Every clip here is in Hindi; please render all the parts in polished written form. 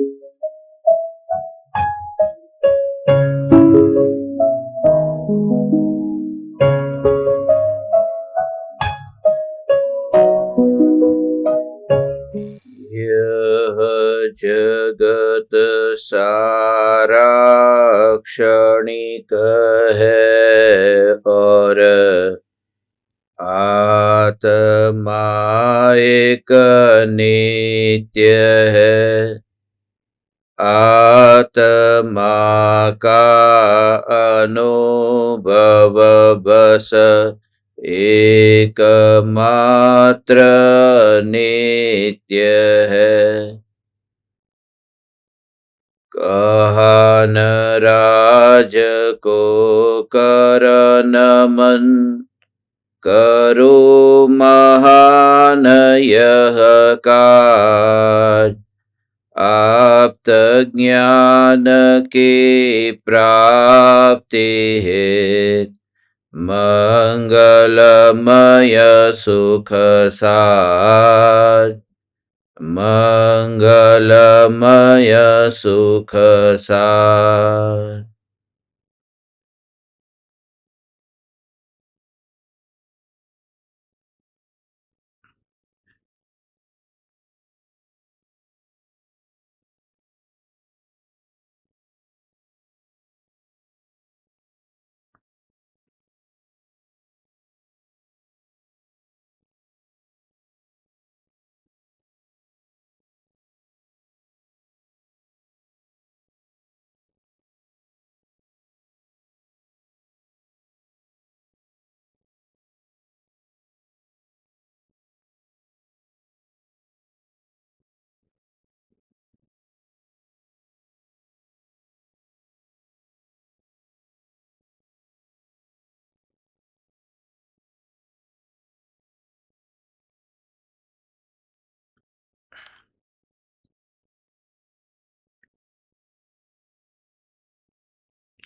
यह जगत सारा क्षणिक है और आत्मा एक नित्य है। आत्मा का अनुभव बस एकमात्र नित्य है। कहा न राज को कर नमन, करो महान यह काज। आप्त ज्ञान की प्राप्ति है, मंगलमय सुख साज। मंगलमय सुख साज।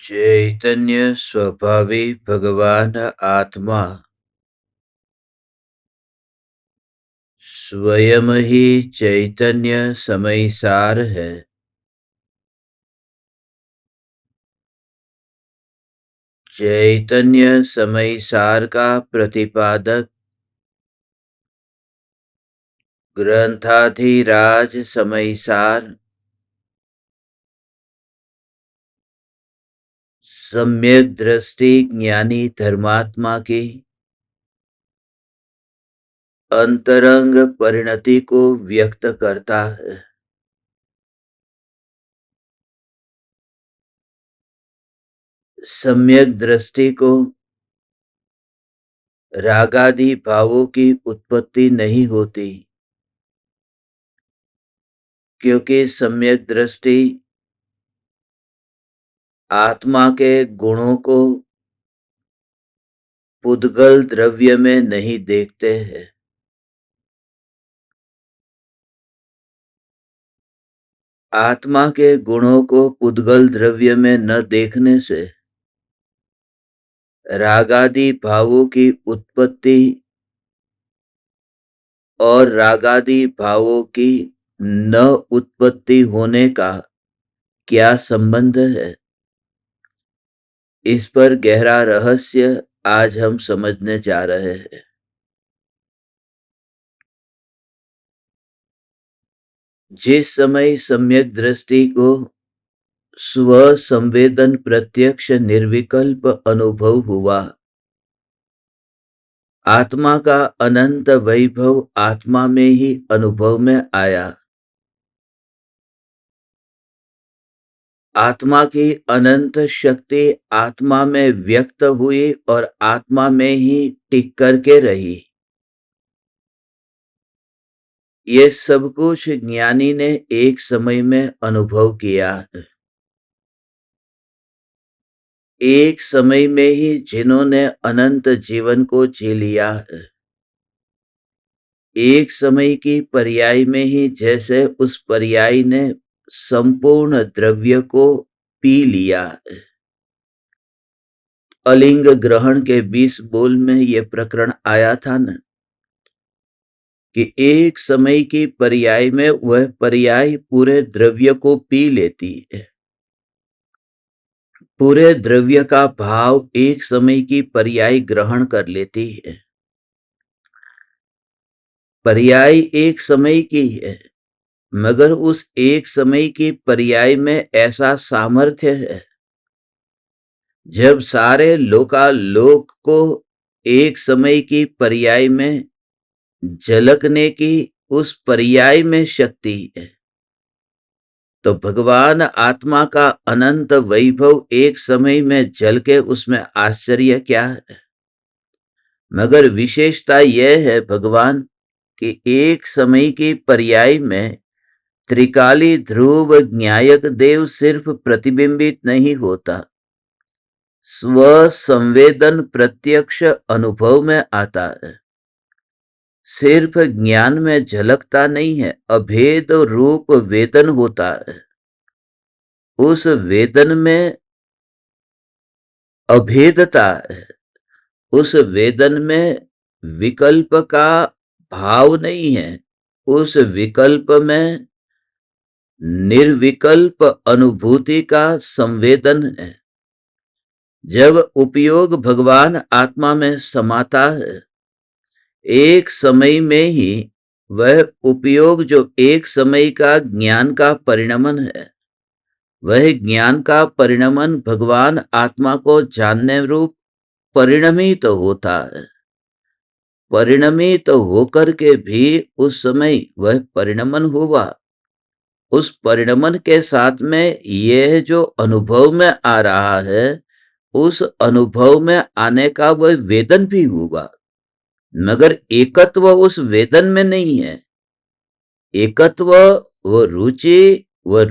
चैतन्य स्वभावी भगवान आत्मा स्वयं ही चैतन्य समय सार है। चैतन्य समय सार का प्रतिपादक ग्रंथाधिराज समय सार सम्यक दृष्टि ज्ञानी धर्मात्मा की अंतरंग परिणति को व्यक्त करता है। सम्यक दृष्टि को रागादि भावों की उत्पत्ति नहीं होती, क्योंकि सम्यक दृष्टि आत्मा के गुणों को पुद्गल द्रव्य में नहीं देखते हैं। आत्मा के गुणों को पुद्गल द्रव्य में न देखने से रागादि भावों की उत्पत्ति और रागादि भावों की न उत्पत्ति होने का क्या संबंध है? इस पर गहरा रहस्य आज हम समझने जा रहे हैं। जिस समय सम्यक दृष्टि को स्व संवेदन प्रत्यक्ष निर्विकल्प अनुभव हुआ, आत्मा का अनंत वैभव आत्मा में ही अनुभव में आया। आत्मा की अनंत शक्ति आत्मा में व्यक्त हुई और आत्मा में ही टिक करके रही। ये सब कुछ ज्ञानी ने एक समय में अनुभव किया। एक समय में ही जिन्होंने अनंत जीवन को जी लिया। एक समय की पर्याय में ही जैसे उस पर्याय ने संपूर्ण द्रव्य को पी लिया। अलिंग ग्रहण के 20 बोल में ये प्रकरण आया था न, कि एक समय की पर्याय में वह पर्याय पूरे द्रव्य को पी लेती है। पूरे द्रव्य का भाव एक समय की पर्याय ग्रहण कर लेती है। पर्याय एक समय की है, मगर उस एक समय की पर्याय में ऐसा सामर्थ्य है, जब सारे लोकालोक को एक समय की पर्याय में झलकने की उस पर्याय में शक्ति है, तो भगवान आत्मा का अनंत वैभव एक समय में झलके उसमें आश्चर्य क्या है। मगर विशेषता यह है भगवान कि एक समय की पर्याय में त्रिकाली ध्रुव ज्ञायक देव सिर्फ प्रतिबिंबित नहीं होता, स्व संवेदन प्रत्यक्ष अनुभव में आता है। सिर्फ ज्ञान में झलकता नहीं है, अभेद रूप वेदन होता है। उस वेदन में अभेदता है, उस वेदन में विकल्प का भाव नहीं है, उस विकल्प में निर्विकल्प अनुभूति का संवेदन है। जब उपयोग भगवान आत्मा में समाता है, एक समय में ही वह उपयोग जो एक समय का ज्ञान का परिणमन है, वह ज्ञान का परिणमन भगवान आत्मा को जानने रूप परिणमित होता है। परिणमित होकर के भी उस समय वह परिणमन हुआ। उस परिणमन के साथ में यह जो अनुभव में आ रहा है, उस अनुभव में आने का वह वेदन भी हुआ, मगर एकत्व उस वेदन में नहीं है। एकत्व वह रुचि, वह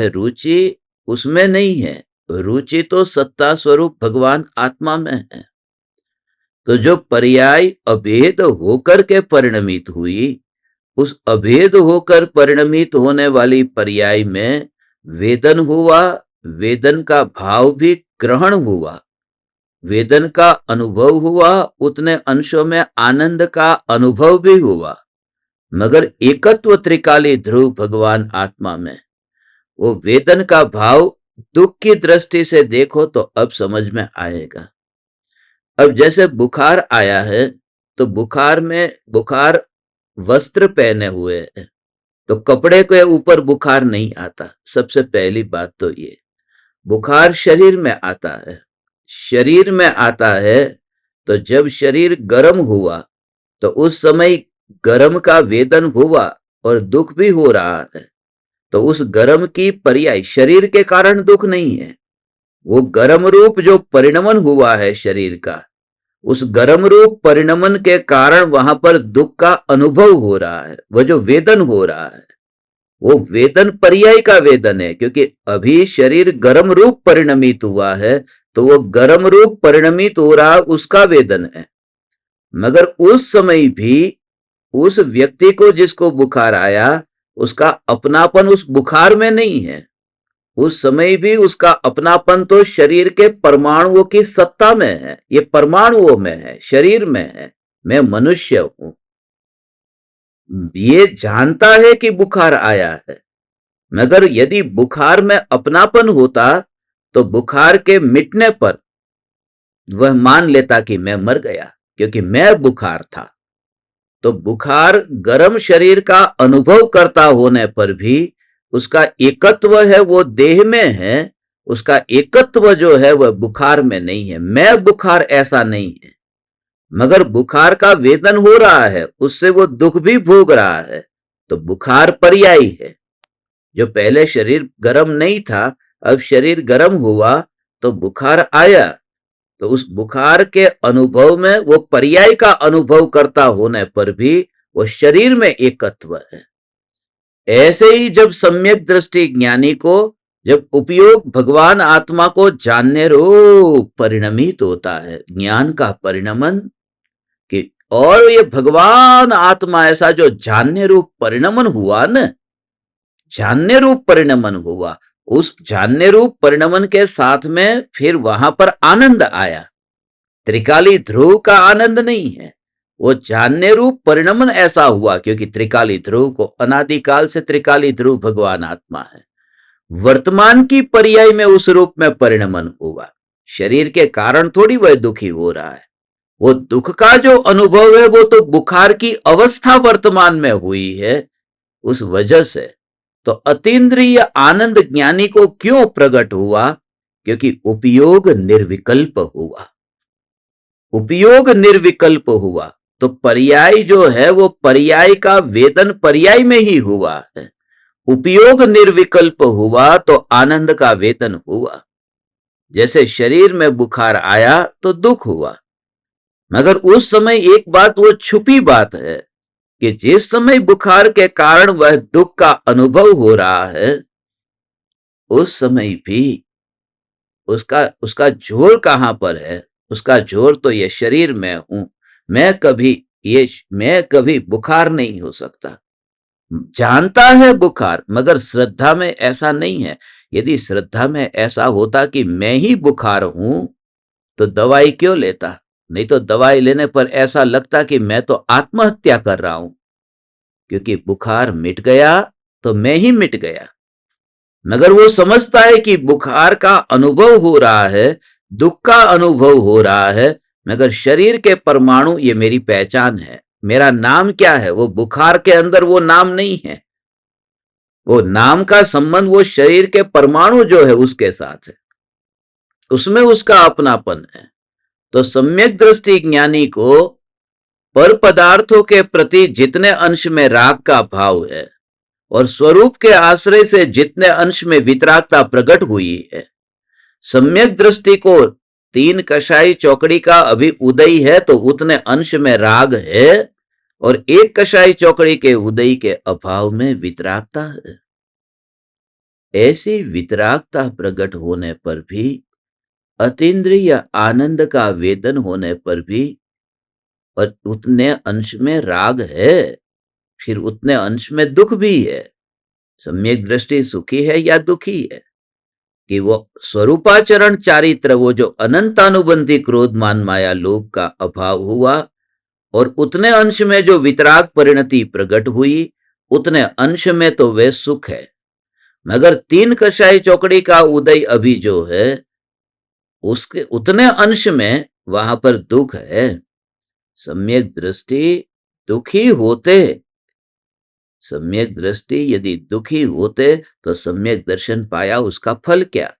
रुचि उसमें नहीं है। रुचि तो सत्ता स्वरूप भगवान आत्मा में है। तो जो पर्याय अभेद होकर के परिणमित हुई, उस अभेद होकर परिणमित होने वाली पर्याय में वेदन हुआ, वेदन का भाव भी ग्रहण हुआ, वेदन का अनुभव हुआ, उतने अंशों में आनंद का अनुभव भी हुआ, मगर एकत्व त्रिकाली ध्रुव भगवान आत्मा में। वो वेदन का भाव दुख की दृष्टि से देखो तो अब समझ में आएगा। अब जैसे बुखार आया है, तो बुखार वस्त्र पहने हुए है, तो कपड़े के ऊपर बुखार नहीं आता। सबसे पहली बात तो ये, बुखार शरीर में आता है। शरीर में आता है तो जब शरीर गर्म हुआ तो उस समय गर्म का वेदन हुआ और दुख भी हो रहा है। तो उस गर्म की पर्याय शरीर के कारण दुख नहीं है, वो गर्म रूप जो परिणमन हुआ है शरीर का, उस गर्म रूप परिणमन के कारण वहां पर दुख का अनुभव हो रहा है। वह जो वेदन हो रहा है, वो वेदन पर्याय का वेदन है, क्योंकि अभी शरीर गर्म रूप परिणमित हुआ है, तो वो गर्म रूप परिणमित हो रहा उसका वेदन है। मगर उस समय भी उस व्यक्ति को जिसको बुखार आया, उसका अपनापन उस बुखार में नहीं है। उस समय भी उसका अपनापन तो शरीर के परमाणुओं की सत्ता में है। ये परमाणुओं में है, शरीर में है। मैं मनुष्य हूं, ये जानता है कि बुखार आया है, मगर यदि बुखार में अपनापन होता तो बुखार के मिटने पर वह मान लेता कि मैं मर गया, क्योंकि मैं बुखार था। तो बुखार गर्म शरीर का अनुभव करता होने पर भी उसका एकत्व है, वो देह में है। उसका एकत्व जो है वह बुखार में नहीं है। मैं बुखार ऐसा नहीं है, मगर बुखार का वेदन हो रहा है, उससे वो दुख भी भोग रहा है। तो बुखार पर्यायी है। जो पहले शरीर गर्म नहीं था, अब शरीर गर्म हुआ तो बुखार आया, तो उस बुखार के अनुभव में वो पर्याय का अनुभव करता होने पर भी वो शरीर में एकत्व है। ऐसे ही जब सम्यक दृष्टि ज्ञानी को, जब उपयोग भगवान आत्मा को जानने रूप परिणमित होता है, ज्ञान का परिणमन कि, और ये भगवान आत्मा ऐसा जो जानने रूप परिणमन हुआ न, जानने रूप परिणमन हुआ, उस जानने रूप परिणमन के साथ में फिर वहां पर आनंद आया। त्रिकाली ध्रुव का आनंद नहीं है, वो जानने रूप परिणमन ऐसा हुआ क्योंकि त्रिकाली ध्रुव को अनादिकाल से त्रिकाली ध्रुव भगवान आत्मा है। वर्तमान की पर्याय में उस रूप में परिणमन हुआ। शरीर के कारण थोड़ी वह दुखी हो रहा है। वो दुख का जो अनुभव है वो तो बुखार की अवस्था वर्तमान में हुई है। उस वजह से तो अतीन्द्रिय आनंद ज्ञानी को क्यों प्रकट हुआ? क्योंकि उपयोग निर्विकल्प हुआ। उपयोग निर्विकल्प हुआ तो पर्याय जो है वो पर्याय का वेदन पर्याय में ही हुआ है। उपयोग निर्विकल्प हुआ तो आनंद का वेदन हुआ। जैसे शरीर में बुखार आया तो दुख हुआ, मगर उस समय एक बात वो छुपी बात है कि जिस समय बुखार के कारण वह दुख का अनुभव हो रहा है, उस समय भी उसका उसका जोर कहां पर है? उसका जोर तो ये शरीर में हूं, मैं कभी बुखार नहीं हो सकता। जानता है बुखार, मगर श्रद्धा में ऐसा नहीं है। यदि श्रद्धा में ऐसा होता कि मैं ही बुखार हूं तो दवाई क्यों लेता? नहीं तो दवाई लेने पर ऐसा लगता कि मैं तो आत्महत्या कर रहा हूं, क्योंकि बुखार मिट गया तो मैं ही मिट गया। मगर वो समझता है कि बुखार का अनुभव हो रहा है, दुख का अनुभव हो रहा है, मगर शरीर के परमाणु ये मेरी पहचान है। मेरा नाम क्या है? वो बुखार के अंदर वो नाम नहीं है। वो नाम का संबंध वो शरीर के परमाणु जो है उसके साथ है, उसमें उसका अपनापन है। तो सम्यक दृष्टि ज्ञानी को पर पदार्थों के प्रति जितने अंश में राग का भाव है और स्वरूप के आश्रय से जितने अंश में वितरागता प्रकट हुई है, सम्यक दृष्टि को तीन कषाई चौकड़ी का अभी उदय है तो उतने अंश में राग है, और एक कषाई चौकड़ी के उदय के अभाव में वितरागता है। ऐसी वितरागता प्रकट होने पर भी, अतीन्द्रिय आनंद का वेदन होने पर भी, और उतने अंश में राग है, फिर उतने अंश में दुख भी है। सम्यक दृष्टि सुखी है या दुखी है? कि वो स्वरूपाचरण चारित्र, वो जो अनंतानुबंधी क्रोध मान माया लोभ का अभाव हुआ, और उतने अंश में जो वितराग परिणति प्रकट हुई, उतने अंश में तो वे सुख है। मगर तीन कषाई चौकड़ी का उदय अभी जो है, उसके उतने अंश में वहां पर दुख है। सम्यक दृष्टि दुखी होते, सम्यक दृष्टि यदि दुखी होते तो सम्यक दर्शन पाया उसका फल क्या?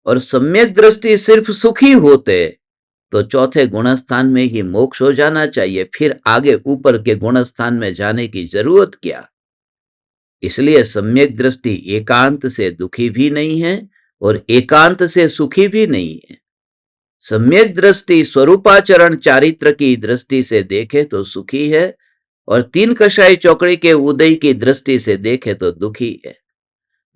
और सम्यक दृष्टि सिर्फ सुखी होते तो चौथे गुणस्थान में ही मोक्ष हो जाना चाहिए, फिर आगे ऊपर के गुणस्थान में जाने की जरूरत क्या? इसलिए सम्यक दृष्टि एकांत से दुखी भी नहीं है और एकांत से सुखी भी नहीं है। सम्यक दृष्टि स्वरूपाचरण चारित्र की दृष्टि से देखे तो सुखी है, और तीन कषाई चौकड़ी के उदय की दृष्टि से देखे तो दुखी है।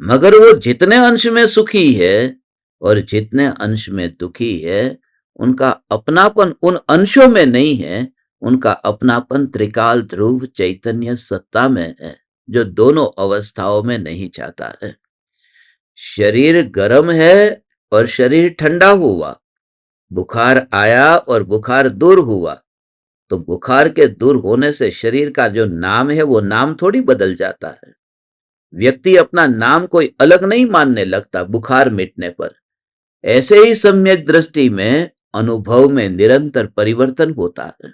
मगर वो जितने अंश में सुखी है और जितने अंश में दुखी है, उनका अपनापन उन अंशों में नहीं है, उनका अपनापन त्रिकाल ध्रुव चैतन्य सत्ता में है, जो दोनों अवस्थाओं में नहीं चाहता है। शरीर गर्म है और शरीर ठंडा हुआ, बुखार आया और बुखार दूर हुआ, तो बुखार के दूर होने से शरीर का जो नाम है वो नाम थोड़ी बदल जाता है। व्यक्ति अपना नाम कोई अलग नहीं मानने लगता बुखार मिटने पर। ऐसे ही सम्यक दृष्टि में अनुभव में निरंतर परिवर्तन होता है,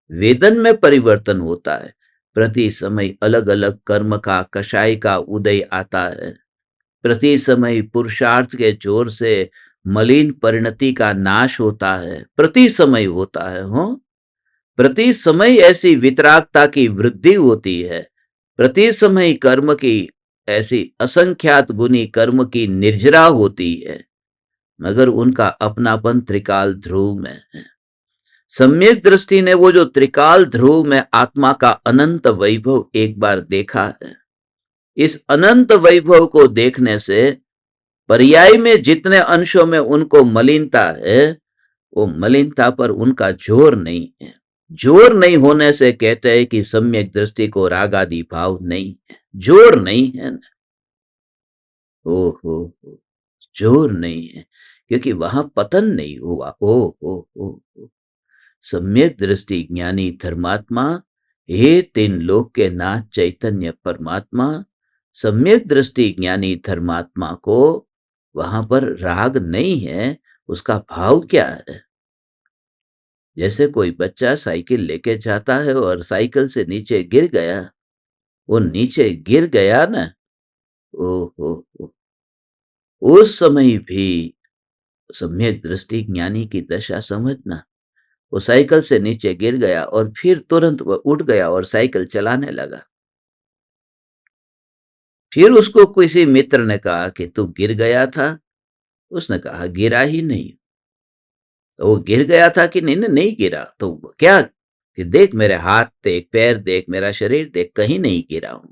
वेदन में परिवर्तन होता है। प्रति समय अलग अलग कर्म का कषाय का उदय आता है। प्रति समय पुरुषार्थ के जोर से मलिन परिणति का नाश होता है, प्रति समय होता है। हो, प्रति समय ऐसी वितरागता की वृद्धि होती है। प्रति समय कर्म की ऐसी असंख्यात गुनी कर्म की निर्जरा होती है, मगर उनका अपनापन त्रिकाल ध्रुव में है। सम्यक दृष्टि ने वो जो त्रिकाल ध्रुव में आत्मा का अनंत वैभव एक बार देखा है। इस अनंत वैभव को देखने से पर्याय में जितने अंशों में उनको मलिनता है, वो मलिनता पर उनका जोर नहीं है। जोर नहीं होने से कहते हैं कि सम्यक दृष्टि को रागादि भाव नहीं है। जोर नहीं है ना, ओहो, जोर नहीं है, क्योंकि वहां पतन नहीं हुआ। ओ सम्यक दृष्टि ज्ञानी धर्मात्मा, हे तीन लोक के नाथ चैतन्य परमात्मा। सम्यक दृष्टि ज्ञानी धर्मात्मा को वहां पर राग नहीं है, उसका भाव क्या है? जैसे कोई बच्चा साइकिल लेके जाता है और साइकिल से नीचे गिर गया, वो नीचे गिर गया ना, ओ उस समय भी सम्यक दृष्टि ज्ञानी की दशा समझना। वो साइकिल से नीचे गिर गया और फिर तुरंत वह उठ गया और साइकिल चलाने लगा। फिर उसको किसी मित्र ने कहा कि तू गिर गया था। उसने कहा गिरा ही नहीं। तो वो गिर गया था कि नहीं, नहीं गिरा। तो क्या कि देख मेरे हाथ देख, पैर देख, मेरा शरीर देख, कहीं नहीं गिरा हूं।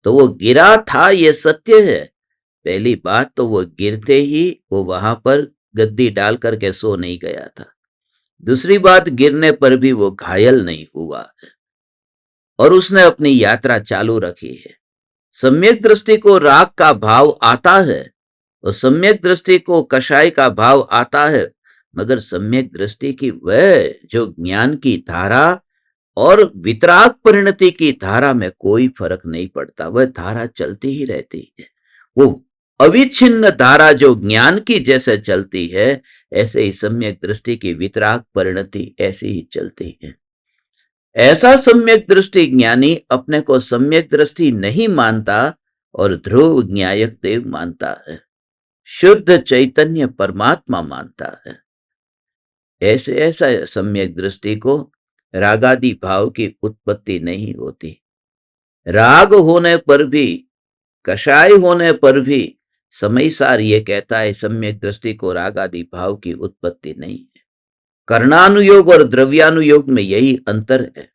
तो वो गिरा था, ये सत्य है। पहली बात तो वो गिरते ही वो वहां पर गद्दी डाल करके सो नहीं गया था। दूसरी बात, गिरने पर भी वो घायल नहीं हुआ है और उसने अपनी यात्रा चालू रखी है। सम्यक दृष्टि को राग का भाव आता है और सम्यक दृष्टि को कषाय का भाव आता है, मगर सम्यक दृष्टि की वह जो ज्ञान की धारा और वितराग परिणति की धारा में कोई फर्क नहीं पड़ता, वह धारा चलती ही रहती है। वो अविच्छिन्न धारा जो ज्ञान की जैसे चलती है, ऐसे ही सम्यक दृष्टि की वितराग परिणति ऐसी ही चलती है। ऐसा सम्यक दृष्टि ज्ञानी अपने को सम्यक दृष्टि नहीं मानता और ध्रुव ज्ञायक देव मानता है, शुद्ध चैतन्य परमात्मा मानता है। ऐसा सम्यक दृष्टि को रागादि भाव की उत्पत्ति नहीं होती। राग होने पर भी, कषाय होने पर भी समयसार ये कहता है सम्यक दृष्टि को रागादि भाव की उत्पत्ति नहीं है। कर्णानुयोग और द्रव्यानुयोग में यही अंतर है।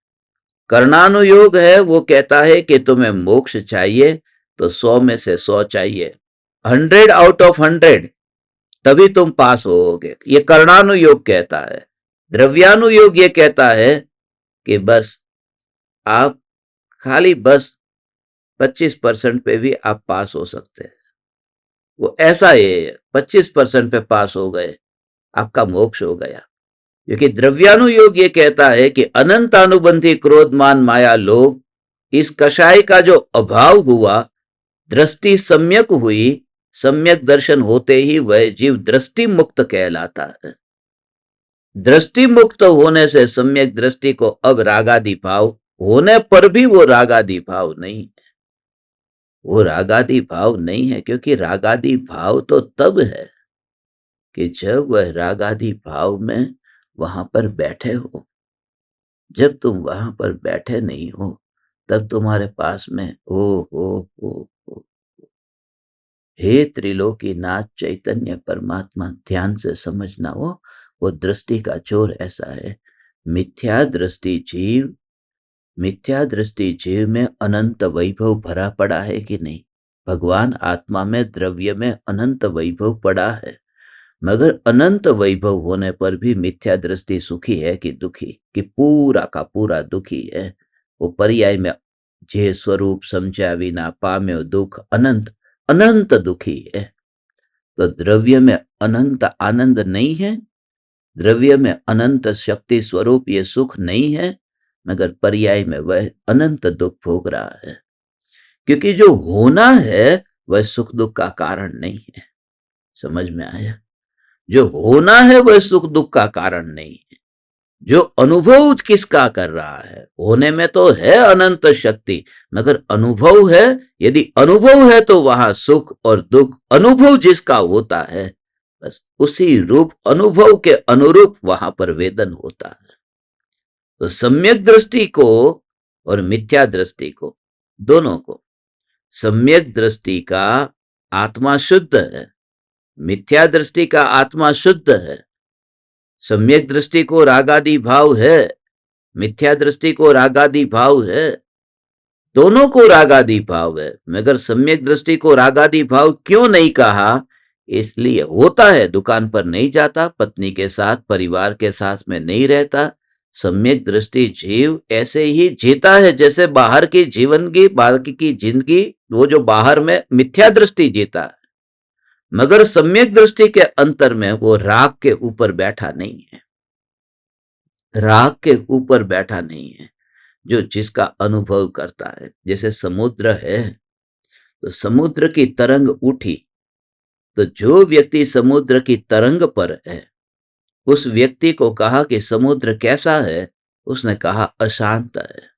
कर्णानुयोग है वो कहता है कि तुम्हें मोक्ष चाहिए तो 100 में से 100 चाहिए, 100 आउट ऑफ 100, तभी तुम पास होगे, ये कर्णानुयोग कहता है। द्रव्यानुयोग ये कहता है कि बस आप खाली बस 25% पे भी आप पास हो सकते हैं। वो ऐसा है, 25% पे पास हो गए आपका मोक्ष हो गया। क्योंकि द्रव्यानुयोग ये कहता है कि अनंत अनुबंधी क्रोध मान माया लोभ, इस कषाय का जो अभाव हुआ, दृष्टि सम्यक हुई, सम्यक दर्शन होते ही वह जीव दृष्टि मुक्त कहलाता है। दृष्टि मुक्त होने से सम्यक दृष्टि को अब रागादि भाव होने पर भी वो रागादि भाव नहीं है। वो रागादि भाव नहीं है क्योंकि रागादि भाव तो तब है कि जब वह रागादि भाव में वहां पर बैठे हो। जब तुम वहां पर बैठे नहीं हो तब तुम्हारे पास में ओ हे त्रिलोकी नाथ चैतन्य परमात्मा, ध्यान से समझना। वो दृष्टि का जोर ऐसा है। मिथ्या दृष्टि जीव में अनंत वैभव भरा पड़ा है कि नहीं? भगवान आत्मा में, द्रव्य में अनंत वैभव पड़ा है, मगर अनंत वैभव होने पर भी मिथ्या दृष्टि सुखी है कि दुखी, कि पूरा का पूरा दुखी है। वो पर्याय में जे स्वरूप समझा विना पाम्यो दुख अनंत, अनंत दुखी है। तो द्रव्य में अनंत आनंद नहीं है, द्रव्य में अनंत शक्ति स्वरूप ये सुख नहीं है, मगर पर्याय में वह अनंत दुख भोग रहा है। क्योंकि जो होना है वह सुख दुख का कारण नहीं है। समझ में आया? जो होना है वह सुख दुख का कारण नहीं है। जो अनुभव किसका कर रहा है, होने में तो है अनंत शक्ति, मगर अनुभव है, यदि अनुभव है तो वहां सुख और दुख अनुभव जिसका होता है, बस उसी रूप अनुभव के अनुरूप वहां पर वेदन होता है। तो सम्यक दृष्टि को और मिथ्या दृष्टि को, दोनों को, सम्यक दृष्टि का आत्मा शुद्ध है, मिथ्या दृष्टि का आत्मा शुद्ध है। सम्यक दृष्टि को रागादि भाव है, मिथ्या दृष्टि को रागादि भाव है, दोनों को रागादि भाव है। मगर सम्यक दृष्टि को रागादि भाव क्यों नहीं कहा? इसलिए होता है, दुकान पर नहीं जाता, पत्नी के साथ, परिवार के साथ में नहीं रहता। सम्यक दृष्टि जीव ऐसे ही जीता है जैसे बाहर की जीवन की, बाकी की जिंदगी, वो जो बाहर में मिथ्या दृष्टि जीता है, मगर सम्यक दृष्टि के अंतर में वो राग के ऊपर बैठा नहीं है। राग के ऊपर बैठा नहीं है, जो जिसका अनुभव करता है। जैसे समुद्र है, तो समुद्र की तरंग उठी, तो जो व्यक्ति समुद्र की तरंग पर है, उस व्यक्ति को कहा कि समुद्र कैसा है, उसने कहा अशांत है।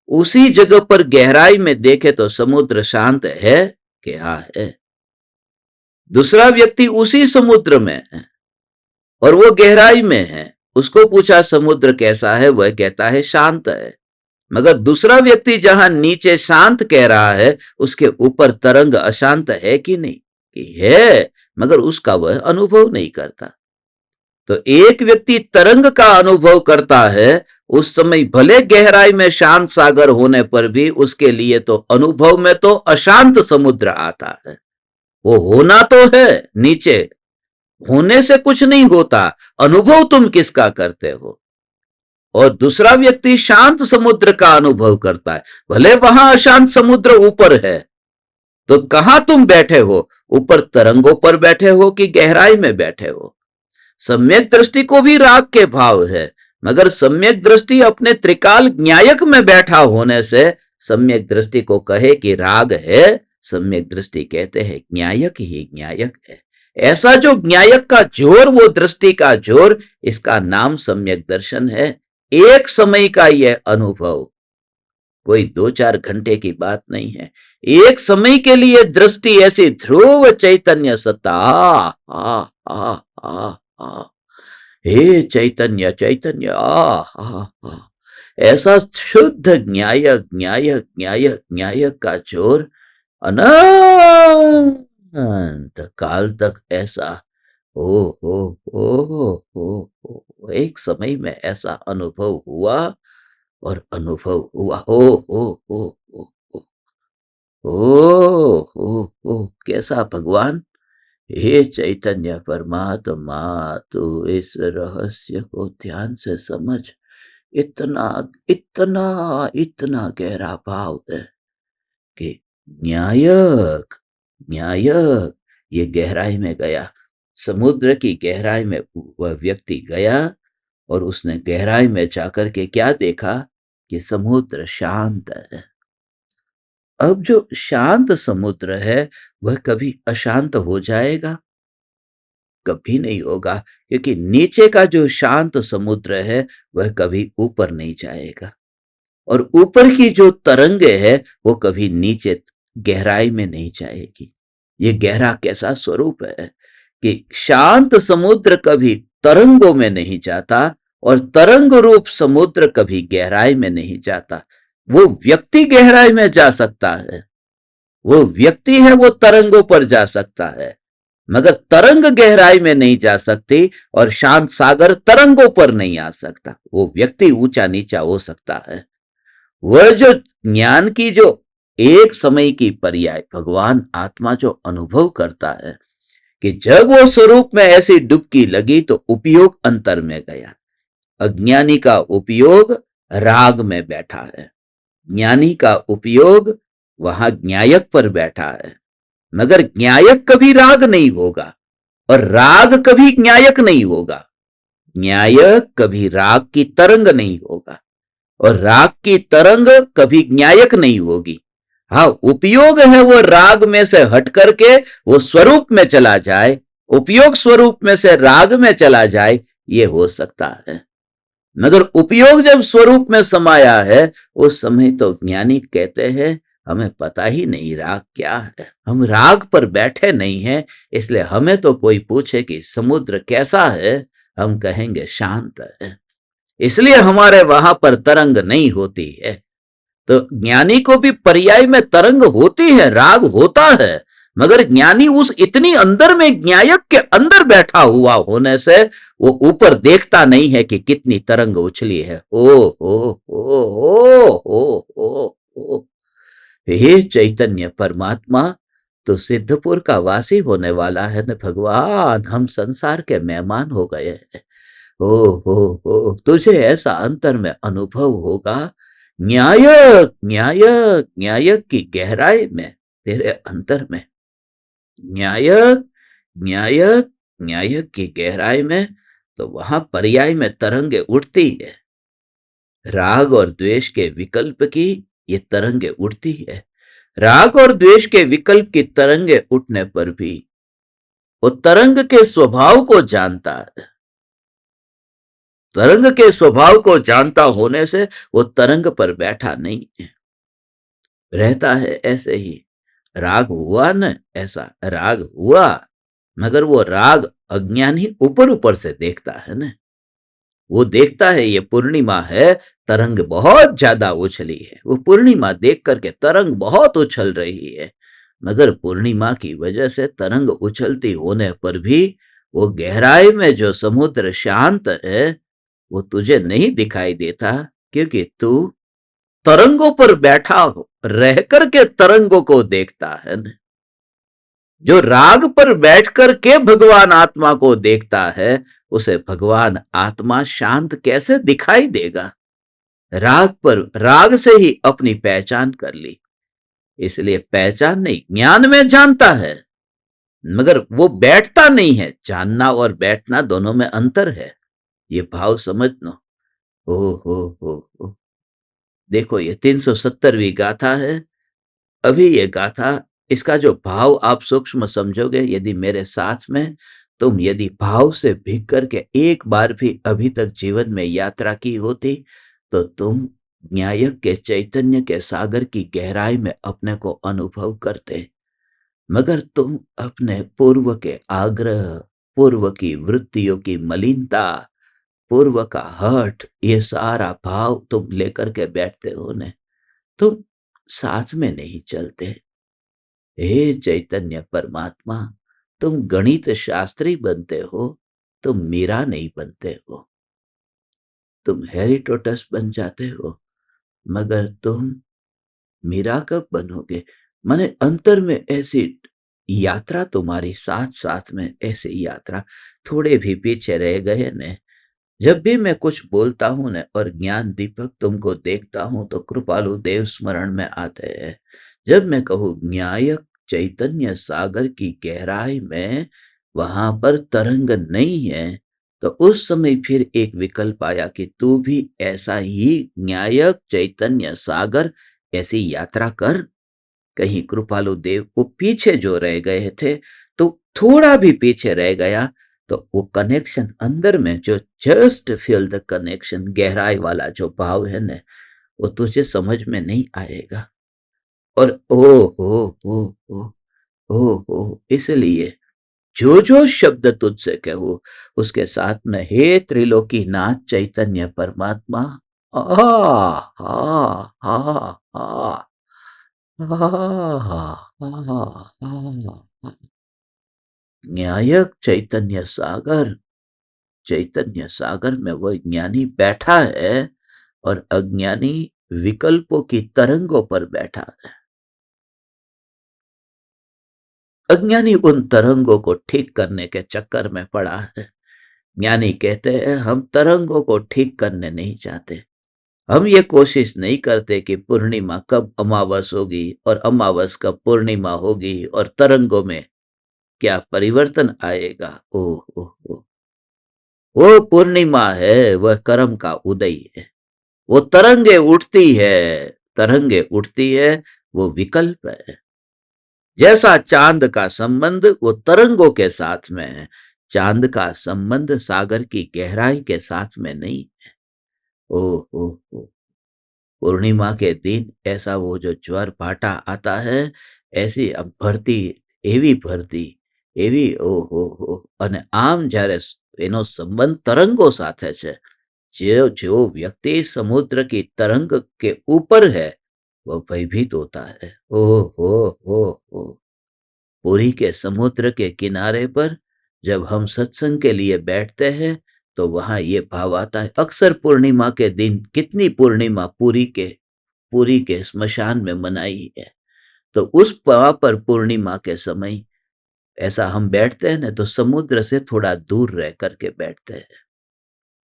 उसी जगह पर गहराई में देखे तो समुद्र शांत है, क्या है। दूसरा व्यक्ति उसी समुद्र में है और वो गहराई में है, उसको पूछा समुद्र कैसा है, वह कहता है शांत है। मगर दूसरा व्यक्ति जहां नीचे शांत कह रहा है, उसके ऊपर तरंग अशांत है कि नहीं, कि है, मगर उसका वह अनुभव नहीं करता। तो एक व्यक्ति तरंग का अनुभव करता है, उस समय भले गहराई में शांत सागर होने पर भी उसके लिए तो अनुभव में तो अशांत समुद्र आता है। वो होना तो है, नीचे होने से कुछ नहीं होता, अनुभव तुम किसका करते हो। और दूसरा व्यक्ति शांत समुद्र का अनुभव करता है, भले वहां अशांत समुद्र ऊपर है। तो कहां तुम बैठे हो, ऊपर तरंगों पर बैठे हो कि गहराई में बैठे हो। सम्यक दृष्टि को भी राग के भाव है, मगर सम्यक दृष्टि अपने त्रिकाल न्यायक में बैठा होने से सम्यक दृष्टि को कहे कि राग है, सम्यक दृष्टि कहते हैं न्यायक ही न्यायक है। ऐसा जो न्यायक का जोर, वो दृष्टि का जोर, इसका नाम सम्यक दर्शन है। एक समय का यह अनुभव, कोई 2-4 घंटे की बात नहीं है। एक समय के लिए दृष्टि ऐसी ध्रुव चैतन्य सत्ता, आ आ आ आ, हे चैतन्य चैतन्य, ऐसा शुद्ध न्यायक न्यायक न्यायक न्यायक का जोर अनंत काल तक ऐसा ओ हो हो, एक समय में ऐसा अनुभव हुआ। और अनुभव हुआ, ओ हो हो हो हो ओ कैसा भगवान, हे चैतन्य परमात्मा, तू इस रहस्य को ध्यान से समझ। इतना इतना इतना गहरा भाव है कि न्यायक न्यायक ये गहराई में गया, समुद्र की गहराई में वह व्यक्ति गया और उसने गहराई में जाकर के क्या देखा कि समुद्र शांत है। अब जो शांत समुद्र है, वह कभी अशांत हो जाएगा? कभी नहीं होगा, क्योंकि नीचे का जो शांत समुद्र है, वह कभी ऊपर नहीं जाएगा। और ऊपर की जो तरंगे है, वो कभी नीचे गहराई में नहीं जाएगी। ये गहरा कैसा स्वरूप है कि शांत समुद्र कभी तरंगों में नहीं जाता और तरंग रूप समुद्र कभी गहराई में नहीं जाता। वो व्यक्ति गहराई में जा सकता है, वो व्यक्ति है, वो तरंगों पर जा सकता है, मगर तरंग गहराई में नहीं जा सकती और शांत सागर तरंगों पर नहीं आ सकता। वो व्यक्ति ऊंचा नीचा हो सकता है। वह जो ज्ञान की जो एक समय की पर्याय भगवान आत्मा जो अनुभव करता है कि जब वो स्वरूप में ऐसी डुबकी लगी तो उपयोग अंतर में गया। अज्ञानी का उपयोग राग में बैठा है, ज्ञानी का उपयोग वहां न्यायक पर बैठा है। मगर न्यायक कभी राग नहीं होगा और राग कभी न्यायक नहीं होगा। न्यायक कभी राग की तरंग नहीं होगा और राग की तरंग कभी न्यायक नहीं होगी। हाँ, उपयोग है वो राग में से हट करके वो स्वरूप में चला जाए, उपयोग स्वरूप में से राग में चला जाए, ये हो सकता है। मगर उपयोग जब स्वरूप में समाया है, उस समय तो ज्ञानी कहते हैं हमें पता ही नहीं राग क्या है, हम राग पर बैठे नहीं हैं, इसलिए हमें तो कोई पूछे कि समुद्र कैसा है, हम कहेंगे शांत है, इसलिए हमारे वहां पर तरंग नहीं होती है। तो ज्ञानी को भी पर्याय में तरंग होती है, राग होता है, मगर ज्ञानी उस इतनी अंदर में न्यायक के अंदर बैठा हुआ होने से वो ऊपर देखता नहीं है कि कितनी तरंग उछली है। ओ हो हो हो हो, हे चैतन्य परमात्मा, तो सिद्धपुर का वासी होने वाला है न भगवान, हम संसार के मेहमान हो गए हैं। ओ हो, तुझे ऐसा अंतर में अनुभव होगा, न्यायक न्यायक न्यायक की गहराई में, तेरे अंतर में न्यायक न्यायक न्यायक की गहराई में तो वहां पर्याय में तरंगे उठती है। राग और द्वेष के विकल्प की ये तरंगे उठती है। राग और द्वेष के विकल्प की तरंगे उठने पर भी वो तरंग के स्वभाव को जानता है। तरंग के स्वभाव को जानता होने से वो तरंग पर बैठा नहीं है, रहता है ऐसे ही। राग हुआ न, ऐसा राग हुआ, मगर वो राग अज्ञानी ऊपर ऊपर से देखता है ना। वो देखता है ये पूर्णिमा है, तरंग बहुत ज्यादा उछली है। वो पूर्णिमा देख करके तरंग बहुत उछल रही है, मगर पूर्णिमा की वजह से तरंग उछलती होने पर भी वो गहराई में जो समुद्र शांत है वो तुझे नहीं दिखाई देता, क्योंकि तू तरंगों पर बैठा हो रह करके तरंगों को देखता है न। जो राग पर बैठ करके भगवान आत्मा को देखता है, उसे भगवान आत्मा शांत कैसे दिखाई देगा। राग पर राग से ही अपनी पहचान कर ली, इसलिए पहचान नहीं, ज्ञान में जानता है, मगर वो बैठता नहीं है। जानना और बैठना दोनों में अंतर है, ये भाव समझ लो। ओ हो देखो, ये 370वीं गाथा है। अभी ये गाथा, इसका जो भाव आप सूक्ष्म समझोगे, यदि मेरे साथ में तुम यदि भाव से भीग करके एक बार भी अभी तक जीवन में यात्रा की होती, तो तुम न्यायक के चैतन्य के सागर की गहराई में अपने को अनुभव करते। मगर तुम अपने पूर्व के आग्रह, पूर्व की वृत्तियों की मलिनता, पूर्व का हठ, ये सारा भाव तुम लेकर के बैठते हो ने, तुम साथ में नहीं चलते। हे चैतन्य परमात्मा, तुम गणित शास्त्री बनते हो, तुम मीरा नहीं बनते हो। तुम हेरिटोटस बन जाते हो, मगर तुम मीरा कब बनोगे। माने अंतर में ऐसी यात्रा तुम्हारी, साथ साथ में ऐसी यात्रा। थोड़े भी पीछे रह गए ने। जब भी मैं कुछ बोलता हूं न और ज्ञान दीपक तुमको देखता हूं, तो कृपालु देव स्मरण में आते हैं। जब मैं कहूँ न्यायक चैतन्य सागर की गहराई में वहां पर तरंग नहीं है, तो उस समय फिर एक विकल्प आया कि तू भी ऐसा ही न्यायक चैतन्य सागर ऐसी यात्रा कर। कहीं कृपालु देव को पीछे जो रह गए थे, तो थोड़ा भी पीछे रह गया, तो वो कनेक्शन अंदर में जो जस्ट फील द कनेक्शन, गहराई वाला जो भाव है ना, वो तुझे समझ में नहीं आएगा। और ओ इसलिए जो जो शब्द तुझसे कहूं, उसके साथ में हे त्रिलोकी नाथ चैतन्य परमात्मा, आ हा हा हा न्यायक चैतन्य सागर में वो ज्ञानी बैठा है, और अज्ञानी विकल्पों की तरंगों पर बैठा है। अज्ञानी उन तरंगों को ठीक करने के चक्कर में पड़ा है। ज्ञानी कहते हैं हम तरंगों को ठीक करने नहीं चाहते। हम ये कोशिश नहीं करते कि पूर्णिमा कब अमावस होगी और अमावस कब पूर्णिमा होगी और तरंगों में क्या परिवर्तन आएगा। ओ वो पूर्णिमा है, वह कर्म का उदय है। वो तरंगे उठती है, तरंगे उठती है, वो विकल्प है। जैसा चांद का संबंध वो तरंगों के साथ में है, चांद का संबंध सागर की गहराई के साथ में नहीं है। ओ ओ पूर्णिमा के दिन ऐसा वो जो ज्वर भाटा आता है, ऐसी अब भरती, एवी भरती, એવી ઓહો અને આમ જ્યારે એનો સંબંધ તરંગો સાથે છે, जो जो व्यक्ति समुद्र की तरंग के ऊपर है, वो भयभीत होता है। ओ हो पुरी के समुद्र के किनारे पर जब हम सत्संग के लिए बैठते हैं, तो वहां ये भाव आता है। अक्सर पूर्णिमा के दिन कितनी पूर्णिमा पुरी के स्मशान में मनाई है, तो उस वहां पर पूर्णिमा के समय ऐसा हम बैठते हैं ना, तो समुद्र से थोड़ा दूर रह करके बैठते हैं।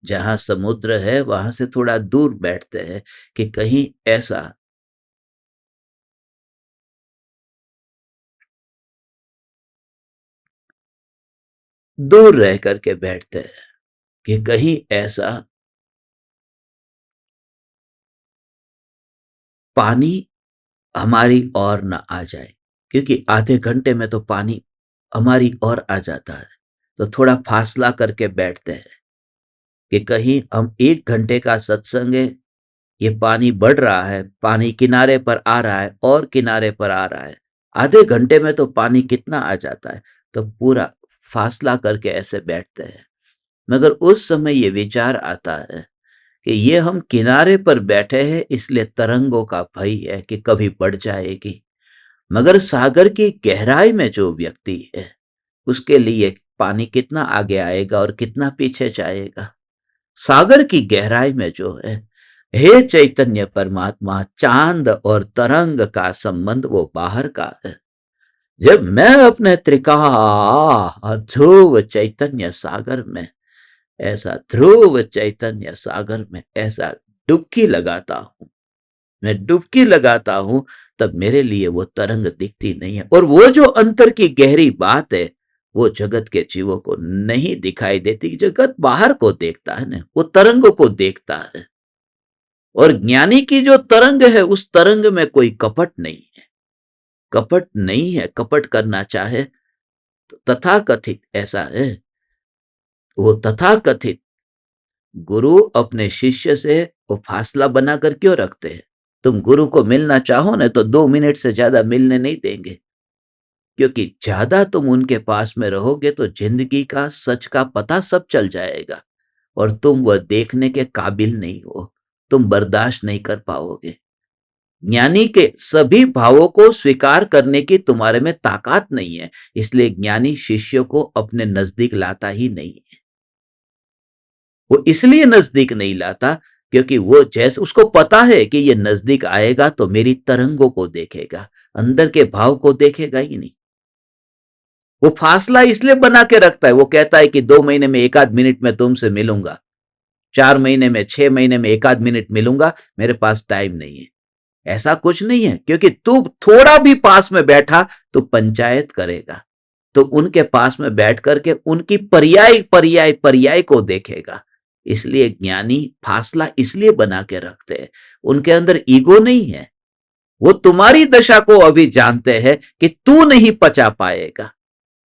जहां समुद्र है वहां से थोड़ा दूर बैठते हैं कि कहीं ऐसा दूर रह करके बैठते हैं। कि कहीं ऐसा पानी हमारी ओर न आ जाए, क्योंकि आधे घंटे में तो पानी हमारी ओर आ जाता है। तो थोड़ा फासला करके बैठते हैं कि कहीं हम 1 घंटे का सत्संग है, ये पानी बढ़ रहा है, पानी किनारे पर आ रहा है और किनारे पर आ रहा है, आधे घंटे में तो पानी कितना आ जाता है। तो पूरा फासला करके ऐसे बैठते हैं। मगर उस समय ये विचार आता है कि ये हम किनारे पर बैठे हैं, इसलिए तरंगों का भय है कि कभी बढ़ जाएगी। मगर सागर की गहराई में जो व्यक्ति है, उसके लिए पानी कितना आगे आएगा और कितना पीछे जाएगा। सागर की गहराई में जो है, हे चैतन्य परमात्मा, चांद और तरंग का संबंध वो बाहर का है। जब मैं अपने त्रिकाल ध्रुव चैतन्य सागर में, ऐसा ध्रुव चैतन्य सागर में ऐसा डुबकी लगाता हूं, मैं डुबकी लगाता हूं, तब मेरे लिए वो तरंग दिखती नहीं है। और वो जो अंतर की गहरी बात है, वो जगत के जीवों को नहीं दिखाई देती। जगत बाहर को देखता है ना, वो तरंगों को देखता है। और ज्ञानी की जो तरंग है, उस तरंग में कोई कपट नहीं है, कपट नहीं है। कपट करना चाहे तो तथाकथित ऐसा है, वो तथाकथित गुरु अपने शिष्य से वो फासला बनाकर क्यों रखते हैं? तुम गुरु को मिलना चाहो ना, तो 2 मिनट से ज्यादा मिलने नहीं देंगे, क्योंकि ज्यादा तुम उनके पास में रहोगे तो जिंदगी का सच का पता सब चल जाएगा और तुम वह देखने के काबिल नहीं हो, तुम बर्दाश्त नहीं कर पाओगे। ज्ञानी के सभी भावों को स्वीकार करने की तुम्हारे में ताकत नहीं है, इसलिए ज्ञानी शिष्य को अपने नजदीक लाता ही नहीं है। वो इसलिए नजदीक नहीं लाता क्योंकि वो जैसे उसको पता है कि ये नजदीक आएगा तो मेरी तरंगों को देखेगा, अंदर के भाव को देखेगा ही नहीं। वो फासला इसलिए बना के रखता है, वो कहता है कि 2 महीने में 1 आध मिनट में तुमसे मिलूंगा, 4 महीने में 6 महीने में 1 आध मिनट मिलूंगा, मेरे पास टाइम नहीं है। ऐसा कुछ नहीं है, क्योंकि तू थोड़ा भी पास में बैठा तो पंचायत करेगा, तो उनके पास में बैठ करके उनकी पर्याय पर्याय पर्याय को देखेगा। इसलिए ज्ञानी फासला इसलिए बना के रखते हैं, उनके अंदर ईगो नहीं है। वो तुम्हारी दशा को अभी जानते हैं कि तू नहीं पचा पाएगा,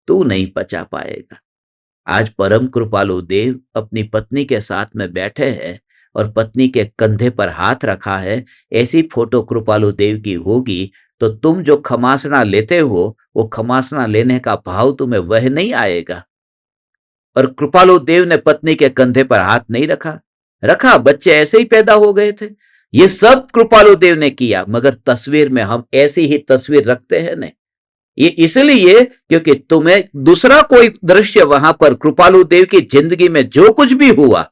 तू नहीं पचा पाएगा। आज परम कृपालु देव अपनी पत्नी के साथ में बैठे हैं और पत्नी के कंधे पर हाथ रखा है। ऐसी फोटो कृपालु देव की होगी तो तुम जो खमासना लेते हो, वो खमासना लेने का भाव तुम्हें वह नहीं आएगा। और कृपालु देव ने पत्नी के कंधे पर हाथ नहीं रखा, रखा बच्चे ऐसे ही पैदा हो गए थे। ये सब कृपालु देव ने किया, मगर तस्वीर में हम ऐसी ही तस्वीर रखते हैं ना। ये इसलिए क्योंकि तुम्हें दूसरा कोई दृश्य वहां पर कृपालु देव की जिंदगी में जो कुछ भी हुआ,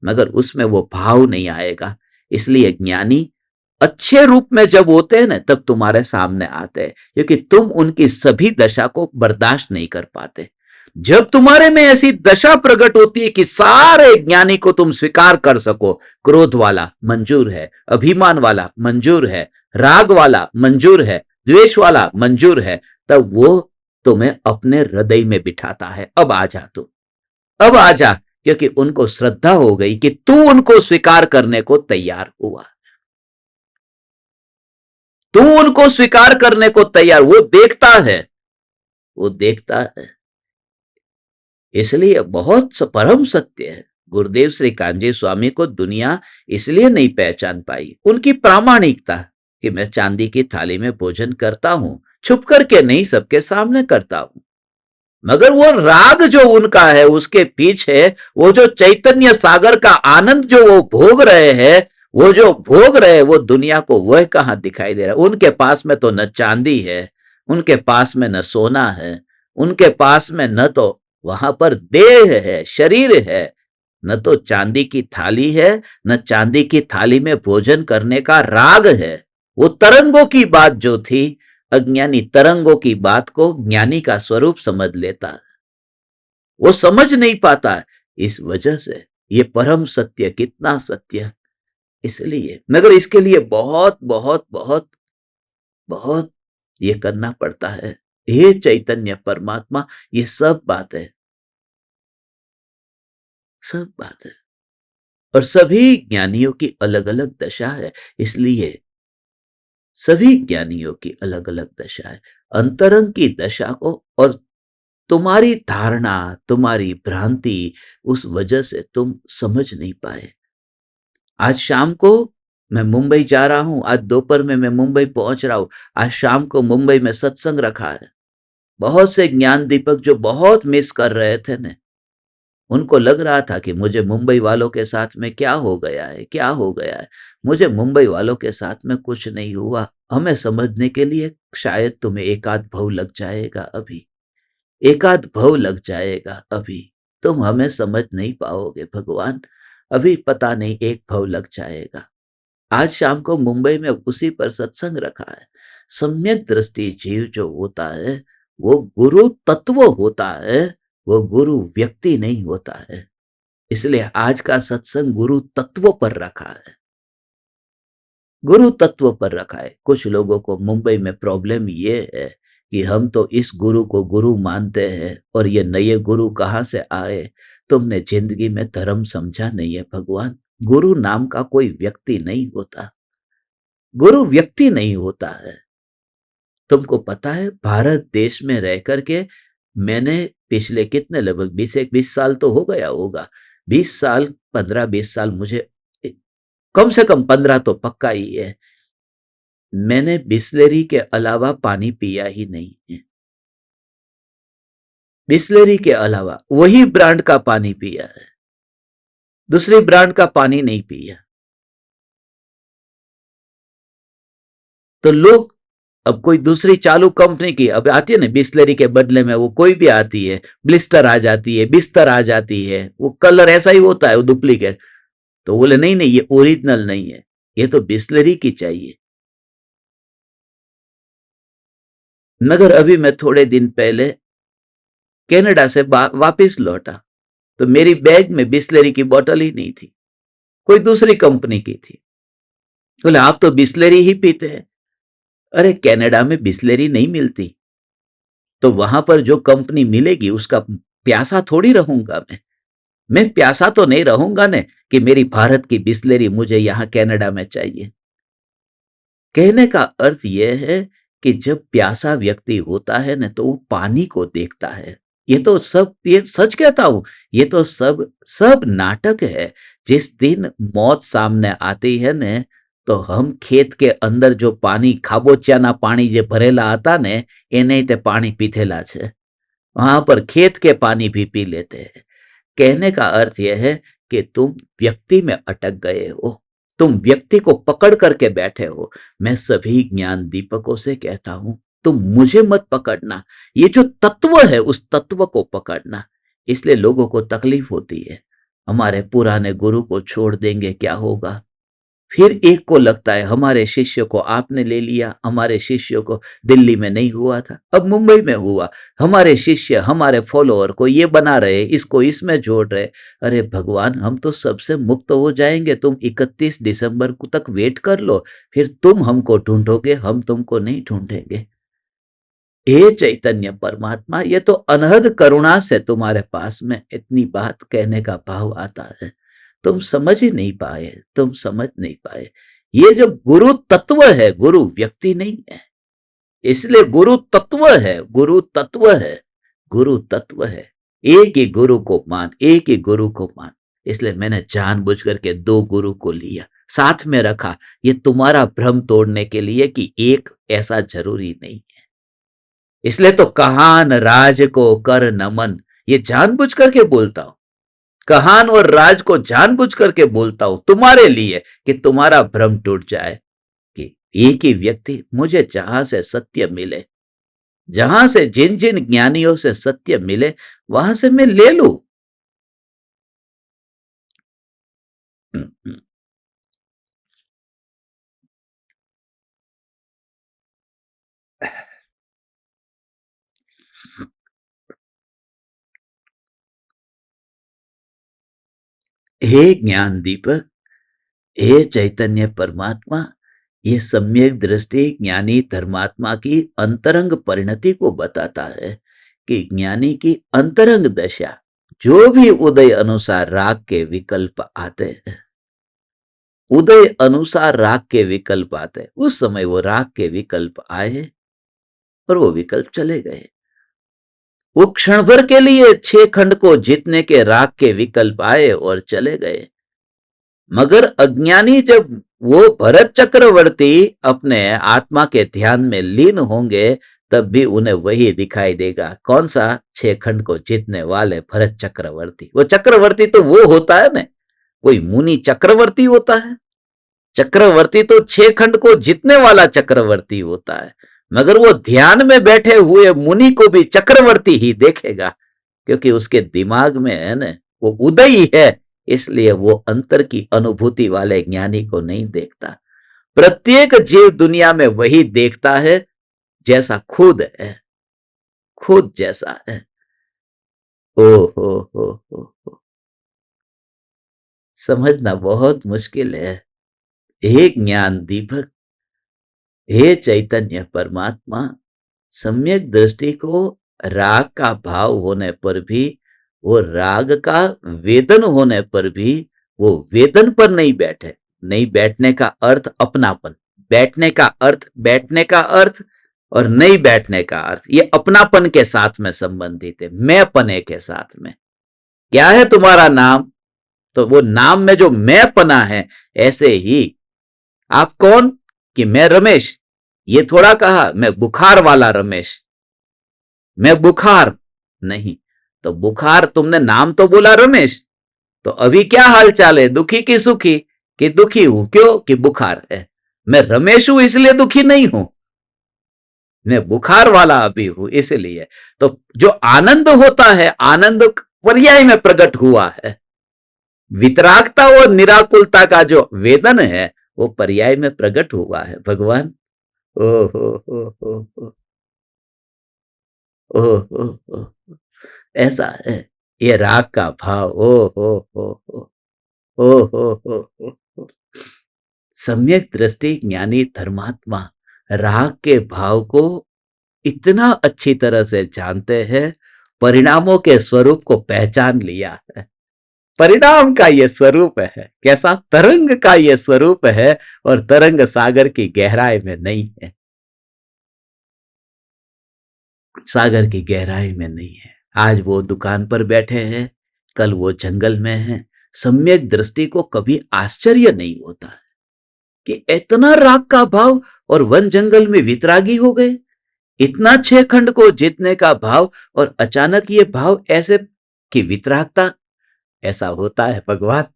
मगर उसमें वो भाव नहीं आएगा। इसलिए ज्ञानी अच्छे रूप में जब होते हैं ना, तब तुम्हारे सामने आते हैं, क्योंकि तुम उनकी सभी दशा को बर्दाश्त नहीं कर पाते। जब तुम्हारे में ऐसी दशा प्रकट होती है कि सारे ज्ञानी को तुम स्वीकार कर सको, क्रोध वाला मंजूर है, अभिमान वाला मंजूर है, राग वाला मंजूर है, द्वेष वाला मंजूर है, तब वो तुम्हें अपने हृदय में बिठाता है। अब आ जा तू, अब आ जा, क्योंकि उनको श्रद्धा हो गई कि तू उनको स्वीकार करने को तैयार हुआ, तू उनको स्वीकार करने को तैयार। वो देखता है, वो देखता है। इसलिए बहुत परम सत्य है। गुरुदेव श्री कांजी स्वामी को दुनिया इसलिए नहीं पहचान पाई, उनकी प्रामाणिकता, कि मैं चांदी की थाली में भोजन करता हूं, छुप करके नहीं, सबके सामने करता हूं। मगर वो राग जो उनका है, उसके पीछे वो जो चैतन्य सागर का आनंद जो वो भोग रहे हैं, वो जो भोग रहे, वो दुनिया को वह कहां दिखाई दे रहा है। उनके पास में तो न चांदी है, उनके पास में न सोना है, उनके पास में न तो वहां पर देह है, शरीर है, न तो चांदी की थाली है, न चांदी की थाली में भोजन करने का राग है। वो तरंगों की बात जो थी, अज्ञानी तरंगों की बात को ज्ञानी का स्वरूप समझ लेता है, वो समझ नहीं पाता है। इस वजह से ये परम सत्य कितना सत्य, इसलिए मगर इसके लिए बहुत बहुत बहुत बहुत ये करना पड़ता है। हे चैतन्य परमात्मा, ये सब बातें सब बात है। और सभी ज्ञानियों की अलग अलग दशा है, इसलिए सभी ज्ञानियों की अलग अलग दशा है। अंतरंग की दशा को और तुम्हारी धारणा, तुम्हारी भ्रांति, उस वजह से तुम समझ नहीं पाए। आज शाम को मैं मुंबई जा रहा हूं, आज दोपहर में मैं मुंबई पहुंच रहा हूं, आज शाम को मुंबई में सत्संग रखा है। बहुत से ज्ञान दीपक जो बहुत मिस कर रहे थे ने, उनको लग रहा था कि मुझे मुंबई वालों के साथ में क्या हो गया है, क्या हो गया है। मुझे मुंबई वालों के साथ में कुछ नहीं हुआ। हमें समझने के लिए शायद तुम्हें एक आध भव लग जाएगा अभी, एक आध भव लग जाएगा अभी। तुम हमें समझ नहीं पाओगे भगवान, अभी पता नहीं एक भव लग जाएगा। आज शाम को मुंबई में उसी पर सत्संग रखा है। सम्यक दृष्टि जीव जो होता है वो गुरु तत्व होता है, वो गुरु व्यक्ति नहीं होता है। इसलिए आज का सत्संग गुरु तत्व पर रखा है, गुरु तत्व पर रखा है। कुछ लोगों को मुंबई में प्रॉब्लम ये है कि हम तो इस गुरु को गुरु मानते हैं और ये नए गुरु कहाँ से आए। तुमने जिंदगी में धर्म समझा नहीं है भगवान। गुरु नाम का कोई व्यक्ति नहीं होता, गुरु व्यक्ति नहीं होता है। तुमको पता है भारत देश में रह करके मैंने पिछले कितने लगभग 20 साल तो हो गया होगा, 20 साल 15-20 साल, मुझे कम से कम 15 तो पक्का ही है, मैंने बिस्लेरी के अलावा पानी पिया ही नहीं है। बिस्लेरी के अलावा वही ब्रांड का पानी पिया है, दूसरी ब्रांड का पानी नहीं पिया। तो लोग, अब कोई दूसरी चालू कंपनी की अब आती है ना बिस्लेरी के बदले में, वो कोई भी आती है, ब्लिस्टर आ जाती है, बिस्तर आ जाती है, वो कलर ऐसा ही होता है, वो डुप्लीकेट। तो बोले नहीं नहीं ये ओरिजिनल नहीं है, ये तो बिस्लेरी की चाहिए। मगर अभी मैं थोड़े दिन पहले कनाडा से वापस लौटा तो मेरी बैग में बिस्लेरी की बोतल ही नहीं थी, कोई दूसरी कंपनी की थी। बोले आप तो बिस्लेरी ही पीते हैं। अरे कनाडा में बिस्लेरी नहीं मिलती, तो वहां पर जो कंपनी मिलेगी उसका प्यासा थोड़ी रहूंगा मैं प्यासा तो नहीं रहूंगा ने कि मेरी भारत की बिस्लेरी मुझे यहां कनाडा में चाहिए। कहने का अर्थ यह है कि जब प्यासा व्यक्ति होता है ना तो वो पानी को देखता है। ये तो सब, ये सच कहता हूं, ये तो सब सब नाटक है। जिस दिन मौत सामने आती है ने तो हम खेत के अंदर जो पानी खाबोचियाना पानी जे भरेला आता ने એને તે पानी पीथेला छे, वहां पर खेत के पानी भी पी लेते हैं। कहने का अर्थ यह है कि तुम व्यक्ति में अटक गए हो, तुम व्यक्ति को पकड़ करके बैठे हो। मैं सभी ज्ञान दीपकों से कहता हूं तुम मुझे मत पकड़ना, ये जो तत्व है उस तत्व को पकड़ना। इसलिए लोगों को तकलीफ होती है, हमारे पुराने गुरु को छोड़ देंगे क्या होगा। फिर एक को लगता है हमारे शिष्य को आपने ले लिया, हमारे शिष्य को दिल्ली में नहीं हुआ था, अब मुंबई में हुआ। हमारे शिष्य हमारे फॉलोअर को ये बना रहे, इसको इसमें जोड़ रहे। अरे भगवान हम तो सबसे मुक्त हो जाएंगे, तुम 31 दिसंबर को तक वेट कर लो, फिर तुम हमको ढूंढोगे, हम तुमको नहीं ढूंढेंगे। हे चैतन्य परमात्मा, ये तो अनहद करुणा से तुम्हारे पास में इतनी बात कहने का भाव आता है। तुम समझ ही नहीं पाए, तुम समझ नहीं पाए। ये जो गुरु तत्व है, गुरु व्यक्ति नहीं है। इसलिए गुरु तत्व है, गुरु तत्व है, गुरु तत्व है। एक ही गुरु को मान, एक ही गुरु को मान। इसलिए मैंने जानबूझ करके 2 गुरु को लिया, साथ में रखा, ये तुम्हारा भ्रम तोड़ने के लिए कि एक ऐसा जरूरी नहीं है। इसलिए तो कहान राज को कर नमन, ये जानबूझ करके बोलता हूं, कहान और राज को जानबूझ करके बोलता हूं तुम्हारे लिए कि तुम्हारा भ्रम टूट जाए कि एक ही व्यक्ति, मुझे जहां से सत्य मिले, जहां से जिन जिन ज्ञानियों से सत्य मिले वहां से मैं ले लूं। हे ज्ञान दीपक, हे चैतन्य परमात्मा, ये सम्यक दृष्टि ज्ञानी धर्मात्मा की अंतरंग परिणति को बताता है कि ज्ञानी की अंतरंग दशा जो भी उदय अनुसार राग के विकल्प आते हैं, उदय अनुसार राग के विकल्प आते हैं, उस समय वो राग के विकल्प आए और वो विकल्प चले गए। वो क्षण भर के लिए 6 खंड को जीतने के राग के विकल्प आए और चले गए। मगर अज्ञानी जब वो भरत चक्रवर्ती अपने आत्मा के ध्यान में लीन होंगे, तब भी उन्हें वही दिखाई देगा। कौन सा? 6 खंड को जीतने वाले भरत चक्रवर्ती। वो चक्रवर्ती तो वो होता है ना, कोई मुनि चक्रवर्ती होता है? चक्रवर्ती तो 6 खंड को जीतने वाला चक्रवर्ती होता है। मगर वो ध्यान में बैठे हुए मुनि को भी चक्रवर्ती ही देखेगा, क्योंकि उसके दिमाग में है ना वो उदयी है, इसलिए वो अंतर की अनुभूति वाले ज्ञानी को नहीं देखता। प्रत्येक जीव दुनिया में वही देखता है जैसा खुद है, खुद जैसा है। ओ हो, समझना बहुत मुश्किल है। हे ज्ञान दीपक, हे चैतन्य परमात्मा, सम्यक दृष्टि को राग का भाव होने पर भी, वो राग का वेदन होने पर भी वो वेदन पर नहीं बैठे। नहीं बैठने का अर्थ अपनापन, बैठने का अर्थ बैठने का अर्थ, और नहीं बैठने का अर्थ ये अपनापन के साथ में संबंधित है, मैं पने के साथ में। क्या है तुम्हारा नाम? तो वो नाम में जो मैं पना है, ऐसे ही आप कौन? कि मैं रमेश। ये थोड़ा कहा मैं बुखार वाला रमेश, मैं बुखार नहीं। तो बुखार, तुमने नाम तो बोला रमेश, तो अभी क्या हाल चाल है? दुखी की सुखी? कि दुखी हूं। क्यों? कि बुखार है। मैं रमेश हूं इसलिए दुखी नहीं हूं, मैं बुखार वाला अभी हूं इसलिए। तो जो आनंद होता है, आनंद पर्याय में प्रकट हुआ है। वितरागता और निराकुलता का जो वेदन है, वो पर्याय में प्रकट हुआ है भगवान। ओ हो, ओ हो, ऐसा है ये राग का भाव। ओ हो, ओ हो। सम्यक दृष्टि ज्ञानी धर्मात्मा राग के भाव को इतना अच्छी तरह से जानते हैं, परिणामों के स्वरूप को पहचान लिया है। परिणाम का ये स्वरूप है कैसा? तरंग का ये स्वरूप है, और तरंग सागर की गहराई में नहीं है, सागर की गहराई में नहीं है। आज वो दुकान पर बैठे हैं, कल वो जंगल में हैं। सम्यक दृष्टि को कभी आश्चर्य नहीं होता है कि इतना राग का भाव और वन जंगल में वितरागी हो गए। इतना 6 खंड को जीतने का भाव और अचानक ये भाव ऐसे कि वितरागता। ऐसा होता है भगवान।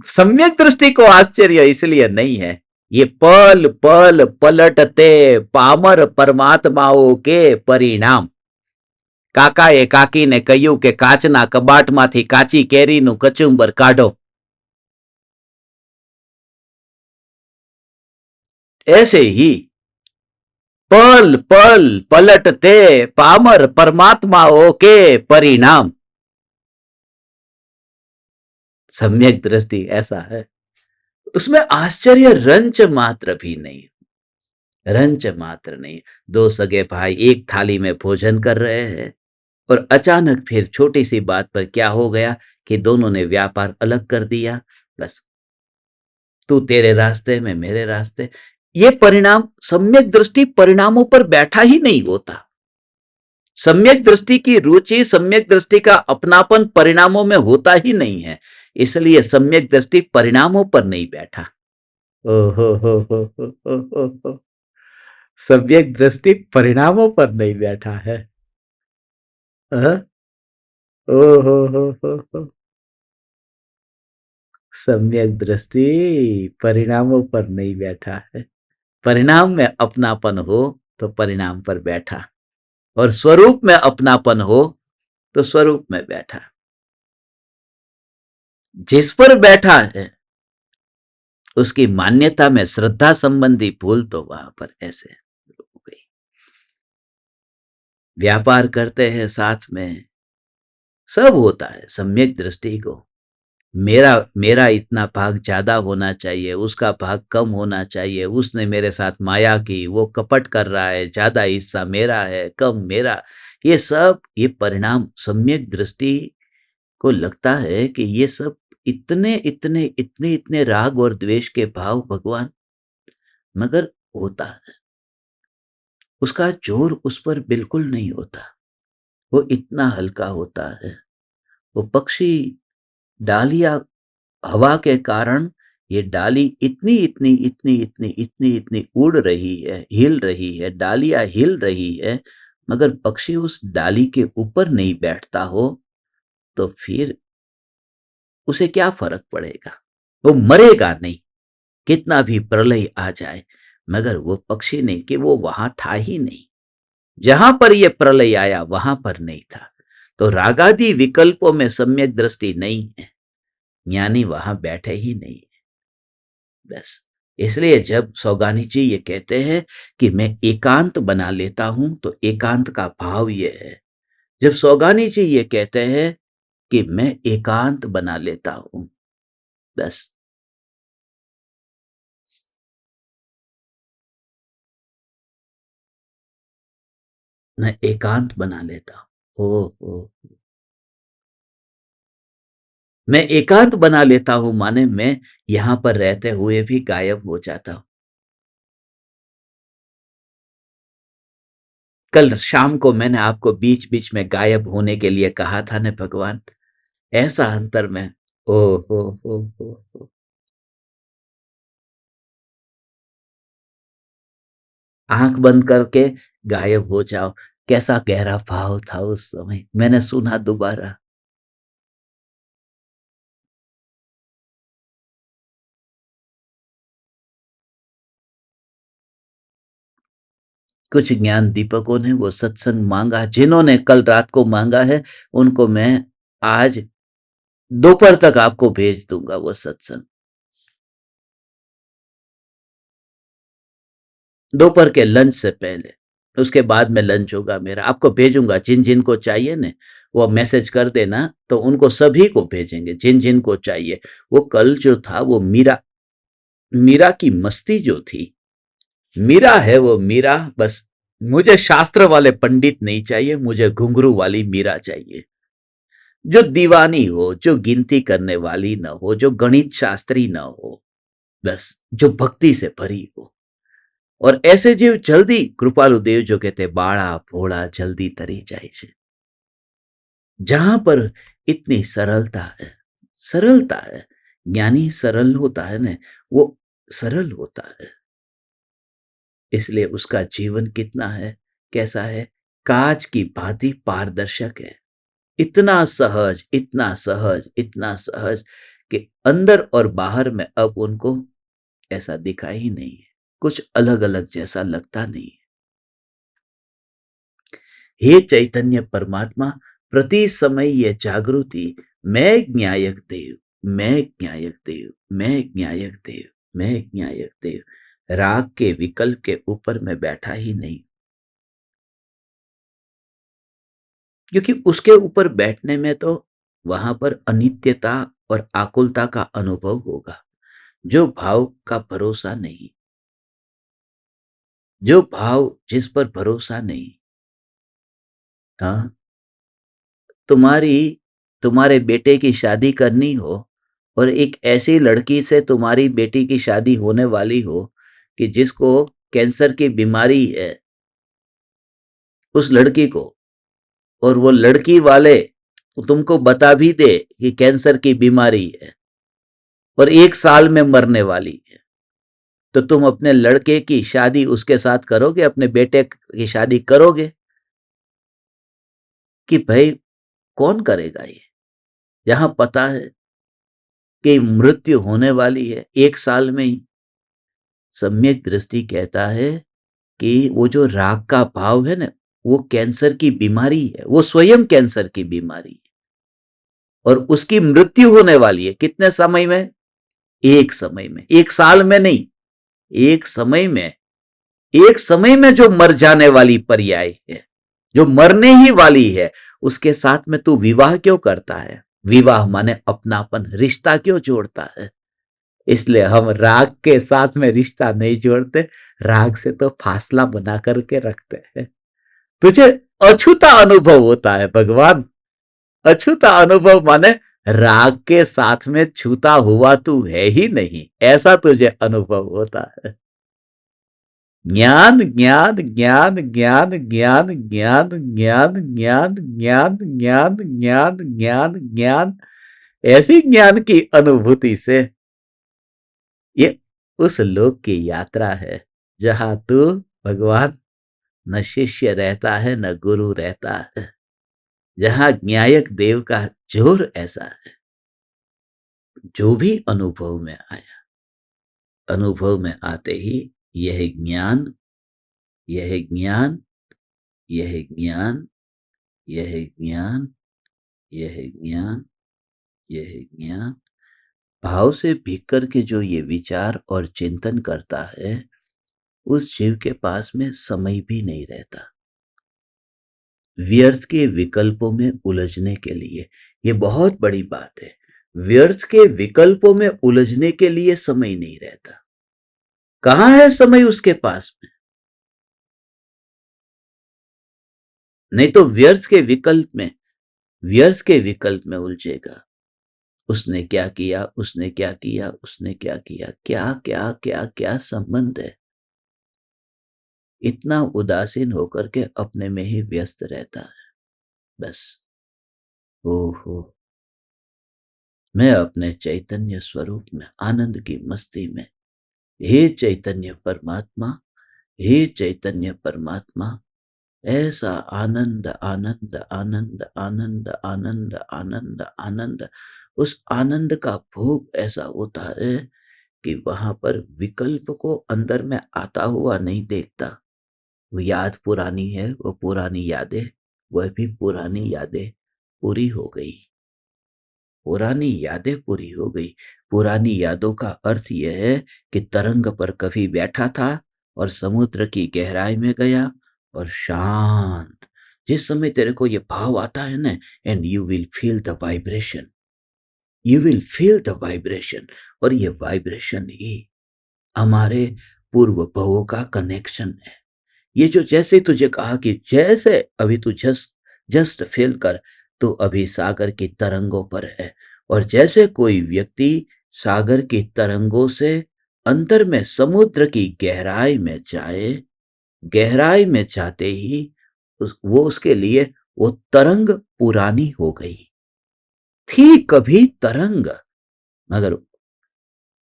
सम्यक दृष्टि को आश्चर्य इसलिए नहीं है। ये पल पल पलटते पामर परमात्माओं के परिणाम। કાકાએ કાકીને કહ્યું કે કાચના કબાટમાંથી કાચી કેરીનું કચુંબર કાઢો। ऐसे ही पल पल पलटते पामर परमात्माओं के परिणाम। सम्यक दृष्टि ऐसा है, उसमें आश्चर्य रंच मात्र भी नहीं, रंच मात्र नहीं। दो सगे भाई एक थाली में भोजन कर रहे हैं, और अचानक फिर छोटी सी बात पर क्या हो गया कि दोनों ने व्यापार अलग कर दिया। बस तू तेरे रास्ते में मेरे रास्ते। ये परिणाम, सम्यक दृष्टि परिणामों पर बैठा ही नहीं होता। सम्यक दृष्टि की रुचि, सम्यक दृष्टि का अपनापन परिणामों में होता ही नहीं है, इसलिए सम्यक दृष्टि परिणामों पर नहीं बैठा। हो, सम्यक दृष्टि परिणामों पर नहीं बैठा है। ओ हो, सम्यक दृष्टि परिणामों पर नहीं बैठा है। परिणाम में अपनापन हो तो परिणाम पर बैठा, और स्वरूप में अपनापन हो तो स्वरूप में बैठा। जिस पर बैठा है उसकी मान्यता में श्रद्धा संबंधी भूल तो वहां पर ऐसे हो गई। व्यापार करते हैं साथ में, सब होता है सम्यक दृष्टि को। मेरा मेरा इतना भाग ज्यादा होना चाहिए, उसका भाग कम होना चाहिए, उसने मेरे साथ माया की, वो कपट कर रहा है, ज्यादा हिस्सा मेरा है, कम मेरा। ये सब ये परिणाम सम्यक दृष्टि को लगता है कि ये सब इतने इतने इतने इतने राग और द्वेष के भाव भगवान, मगर होता है, उसका जोर उस पर बिल्कुल नहीं होता, वो इतना हल्का होता है। वो पक्षी, डालियां, हवा के कारण ये डाली इतनी इतनी इतनी इतनी इतनी इतनी उड़ रही है, हिल रही है, डालियां हिल रही है, मगर पक्षी उस डाली के ऊपर नहीं बैठता हो तो फिर उसे क्या फर्क पड़ेगा? वो मरेगा नहीं, कितना भी प्रलय आ जाए, मगर वो पक्षी नहीं कि वो वहां था ही नहीं, जहां पर ये प्रलय आया वहां पर नहीं था। तो रागादि विकल्पों में सम्यक दृष्टि नहीं है, ज्ञानी वहां बैठे ही नहीं है। बस इसलिए जब सौगानी जी ये कहते हैं कि मैं एकांत बना लेता हूं, तो एकांत का भाव ये है। जब सौगानी जी ये कहते हैं कि मैं एकांत बना लेता हूं, बस मैं एकांत बना लेता हूं। ओ मैं एकांत बना लेता हूं माने मैं यहां पर रहते हुए भी गायब हो जाता हूं। कल शाम को मैंने आपको बीच बीच में गायब होने के लिए कहा था ना भगवान, ऐसा अंतर में। ओ हो। आंख बंद करके गायब हो जाओ। कैसा गहरा भाव था उस समय, मैंने सुना दोबारा। कुछ ज्ञान दीपकों ने वो सत्संग मांगा, जिन्होंने कल रात को मांगा है उनको मैं आज दोपहर तक आपको भेज दूंगा वो सत्संग। दोपहर के लंच से पहले, उसके बाद में लंच होगा मेरा, आपको भेजूंगा। जिन जिन को चाहिए ना वो मैसेज कर देना, तो उनको सभी को भेजेंगे जिन जिन को चाहिए। वो कल जो था वो मीरा, मीरा की मस्ती जो थी, मीरा है वो मीरा। बस मुझे शास्त्र वाले पंडित नहीं चाहिए, मुझे घुंघरू वाली मीरा चाहिए, जो दीवानी हो, जो गिनती करने वाली ना हो, जो गणित शास्त्री ना हो, बस जो भक्ति से भरी हो। और ऐसे जीव जल्दी, कृपालु देव जो कहते बाड़ा भोड़ा जल्दी तरी जाए छे। जहां पर इतनी सरलता है, सरलता है, ज्ञानी सरल होता है ना, वो सरल होता है। इसलिए उसका जीवन कितना है, कैसा है, कांच की भांति पारदर्शक है। इतना सहज, इतना सहज, इतना सहज कि अंदर और बाहर में अब उनको ऐसा दिखा ही नहीं है, कुछ अलग अलग जैसा लगता नहीं है। हे चैतन्य परमात्मा, प्रति समय ये जागृति, मैं ज्ञायक देव, मैं ज्ञायक देव, मैं ज्ञायक देव, मैं ज्ञायक देव, राग के विकल्प के ऊपर मैं बैठा ही नहीं, क्योंकि उसके ऊपर बैठने में तो वहां पर अनित्यता और आकुलता का अनुभव होगा। जो भाव का भरोसा नहीं, जो भाव जिस पर भरोसा नहीं। हाँ, तुम्हारी, तुम्हारे बेटे की शादी करनी हो और एक ऐसी लड़की से तुम्हारी बेटी की शादी होने वाली हो कि जिसको कैंसर की बीमारी है, उस लड़की को, और वो लड़की वाले तुमको बता भी दे कि कैंसर की बीमारी है और 1 साल में मरने वाली है, तो तुम अपने लड़के की शादी उसके साथ करोगे, अपने बेटे की शादी करोगे? कि भाई कौन करेगा ये, जहां पता है कि मृत्यु होने वाली है 1 साल में ही। सम्यक दृष्टि कहता है कि वो जो राग का भाव है ना, वो कैंसर की बीमारी है, वो स्वयं कैंसर की बीमारी है और उसकी मृत्यु होने वाली है। कितने समय में? एक समय में, 1 साल में नहीं, एक समय में। एक समय में जो मर जाने वाली पर्याय है, जो मरने ही वाली है, उसके साथ में तू विवाह क्यों करता है? विवाह माने अपनापन, रिश्ता क्यों जोड़ता है? इसलिए हम राग के साथ में रिश्ता नहीं जोड़ते, राग से तो फासला बना करके रखते हैं। तुझे अछूता अनुभव होता है भगवान, अछूता अनुभव माने राग के साथ में छूता हुआ तू है ही नहीं, ऐसा तुझे अनुभव होता है। ज्ञान ज्ञान ज्ञान ज्ञान ज्ञान ज्ञान ज्ञान ज्ञान ज्ञान ज्ञान ज्ञान ज्ञान ज्ञान, ऐसी ज्ञान की अनुभूति से ये उस लोक की यात्रा है जहां तू भगवान न शिष्य रहता है न गुरु रहता है, जहां न्यायक देव का जोर ऐसा है। जो भी अनुभव में आया, अनुभव में आते ही यह ज्ञान, यह ज्ञान, यह ज्ञान, यह ज्ञान, यह ज्ञान, यह ज्ञान भाव से भीग करके जो ये विचार और चिंतन करता है, उस जीव के पास में समय भी नहीं रहता व्यर्थ के विकल्पों में उलझने के लिए। ये बहुत बड़ी बात है। व्यर्थ के विकल्पों में उलझने के लिए समय नहीं रहता। कहां है समय उसके पास में? नहीं तो व्यर्थ के विकल्प में उलझेगा। उसने क्या किया, उसने क्या किया, उसने क्या किया, क्या क्या क्या क्या संबंध है? इतना उदासीन होकर के अपने में ही व्यस्त रहता है। बस ओहो, मैं अपने चैतन्य स्वरूप में आनंद की मस्ती में, हे चैतन्य परमात्मा, हे चैतन्य परमात्मा, ऐसा आनंद आनंद आनंद आनंद आनंद आनंद आनंद, उस आनंद का भोग ऐसा होता है कि वहां पर विकल्प को अंदर में आता हुआ नहीं देखता। वो याद पुरानी है, वो पुरानी यादें, वह भी पुरानी यादें पूरी हो गई। पुरानी यादें पूरी हो गई। पुरानी यादों का अर्थ यह है कि तरंग पर कभी बैठा था और समुद्र की गहराई में गया और शांत। जिस समय तेरे को ये भाव आता है ना, and you will feel the vibration, you will feel the vibration, और ये वाइब्रेशन ही हमारे पूर्व भवों का कनेक्शन है। ये जो जैसे तुझे कहा कि जैसे अभी तू जस्ट जस्ट फील कर, तो अभी सागर की तरंगों पर है। और जैसे कोई व्यक्ति सागर की तरंगों से अंतर में समुद्र की गहराई में जाए, गहराई में जाते ही वो उसके लिए वो तरंग पुरानी हो गई। थी कभी तरंग, मगर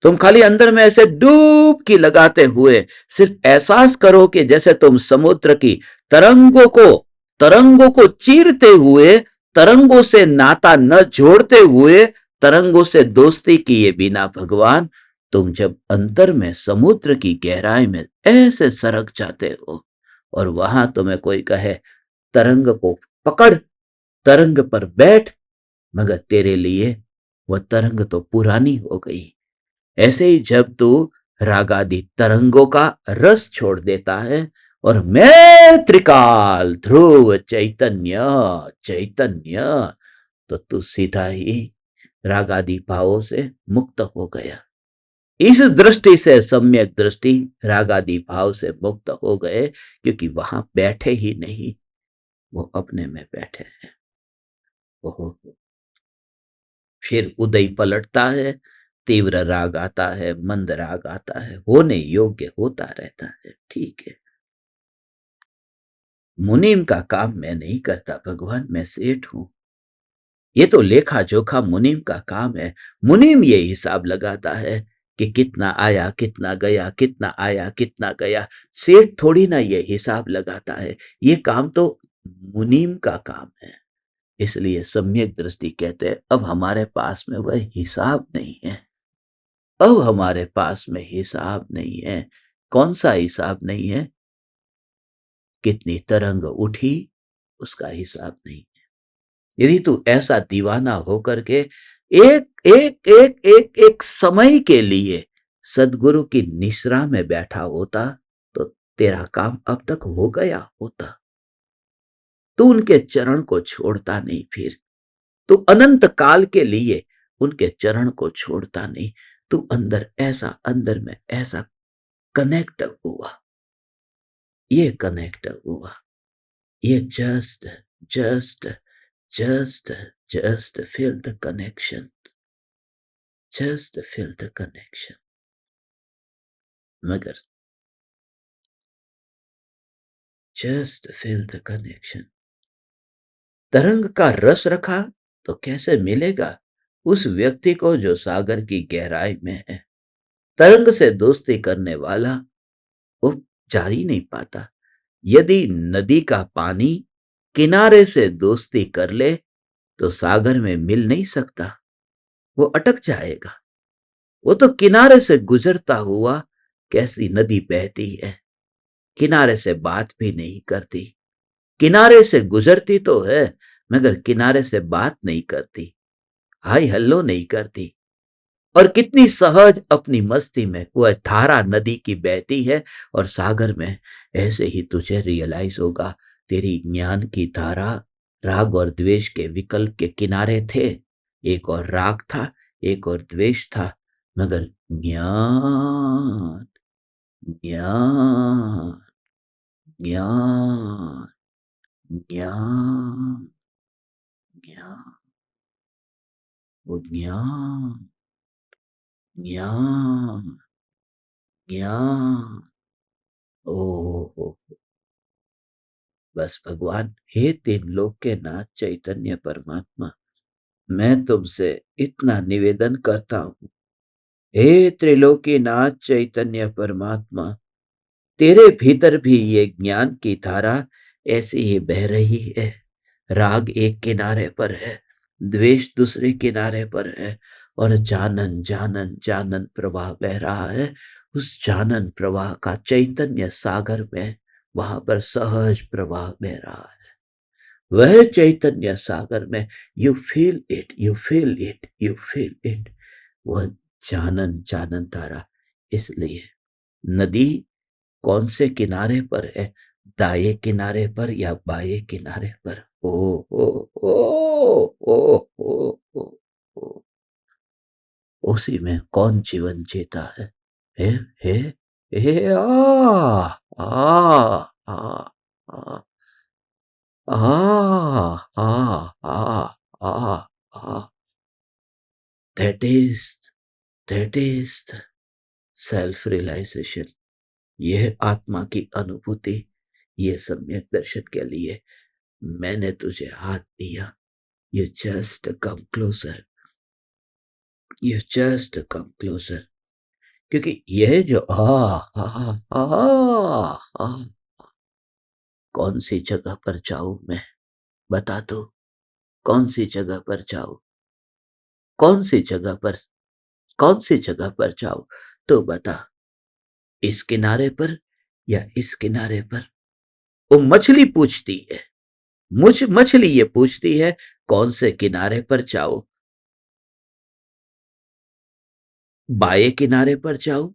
तुम खाली अंदर में ऐसे डुबकी लगाते हुए सिर्फ एहसास करो कि जैसे तुम समुद्र की तरंगों को चीरते हुए, तरंगों से नाता न जोड़ते हुए, तरंगों से दोस्ती किए बिना भगवान, तुम जब अंतर में समुद्र की गहराई में ऐसे सरक जाते हो और वहां तुम्हें कोई कहे तरंग को पकड़, तरंग पर बैठ, मगर तेरे लिए वह तरंग तो पुरानी हो गई। ऐसे ही जब तू रागादि तरंगों का रस छोड़ देता है और मैं त्रिकाल ध्रुव चैतन्य चैतन्य, तो तू सीधा ही रागादि भावों से मुक्त हो गया। इस दृष्टि से सम्यक दृष्टि, रागादि भाव से मुक्त हो गए, क्योंकि वहां बैठे ही नहीं, वो अपने में बैठे हैं। ओहो, फिर उदय पलटता है, तीव्र राग आता है, मंद राग आता है, होने योग्य होता रहता है। ठीक है, मुनीम का काम मैं नहीं करता भगवान, मैं सेठ हूं। ये तो लेखा जोखा मुनीम का काम है। मुनीम ये हिसाब लगाता है कि कितना आया कितना गया, कितना आया कितना गया। सेठ थोड़ी ना ये हिसाब लगाता है, ये काम तो मुनीम का काम है। इसलिए सम्यक दृष्टि कहते हैं अब हमारे पास में वह हिसाब नहीं है, अब हमारे पास में हिसाब नहीं है। कौन सा हिसाब नहीं है? कितनी तरंग उठी उसका हिसाब नहीं है। यदि तू ऐसा दीवाना होकर के एक एक एक एक एक समय के लिए सदगुरु की निश्रा में बैठा होता, तो तेरा काम अब तक हो गया होता। तू उनके चरण को छोड़ता नहीं, फिर तू अनंत काल के लिए उनके चरण को छोड़ता नहीं। तू अंदर में ऐसा कनेक्ट हुआ, ये कनेक्ट हुआ, ये just just just feel the connection. Just feel the connection. मगर just feel the connection. तरंग का रस रखा तो कैसे मिलेगा उस व्यक्ति को जो सागर की गहराई में है। तरंग से दोस्ती करने वाला वो जा ही नहीं पाता। यदि नदी का पानी किनारे से दोस्ती कर ले तो सागर में मिल नहीं सकता, वो अटक जाएगा। वो तो किनारे से गुजरता हुआ कैसी नदी बहती है, किनारे से बात भी नहीं करती। किनारे से गुजरती तो है मगर किनारे से बात नहीं करती, हाय हल्लो नहीं करती। और कितनी सहज अपनी मस्ती में वह धारा नदी की बहती है। और सागर में ऐसे ही तुझे रियलाइज होगा तेरी ज्ञान की धारा राग और द्वेष के विकल्प के किनारे थे। एक और राग था, एक और द्वेष था, मगर ज्ञान ज्ञान ज्ञान ज्ञान ज्ञान वो ज्ञान ज्ञान ज्ञान ओ बस भगवान, हे तीन लोक के नाथ चैतन्य परमात्मा, मैं तुमसे इतना निवेदन करता हूँ, हे त्रिलोकीनाथ चैतन्य परमात्मा, तेरे भीतर भी ये ज्ञान की धारा ऐसी ही बह रही है। राग एक किनारे पर है, द्वेष दूसरे किनारे पर है, और जानन जानन जानन प्रवाह बह रहा है। उस जानन प्रवाह का चैतन्य सागर में वहां पर सहज प्रवाह बह रहा है। वह चैतन्य सागर में you feel it, you feel it, you feel it, वह जानन जानन धारा। इसलिए नदी कौन से किनारे पर है, दाएं किनारे पर या बाएं किनारे पर? ओ ओ ओ ओ ओ ओ ओ उसी में कौन जीवन जीता है? हे हे हे आ आ आ आ आ आ आ that is that is self realisation. यह आत्मा की अनुभूति। ये सम्यक दर्शन के लिए मैंने तुझे हाथ दिया। You just come closer, you just come closer. क्योंकि यह जो आ कौन सी जगह पर जाऊं मैं? बता दो, कौन सी जगह पर जाऊं? कौन सी जगह पर, कौन सी जगह पर जाऊं? तो बता, इस किनारे पर या इस किनारे पर? वो मछली पूछती है, मुझ मछली ये पूछती है कौन से किनारे पर जाऊं? बाएं किनारे पर जाऊं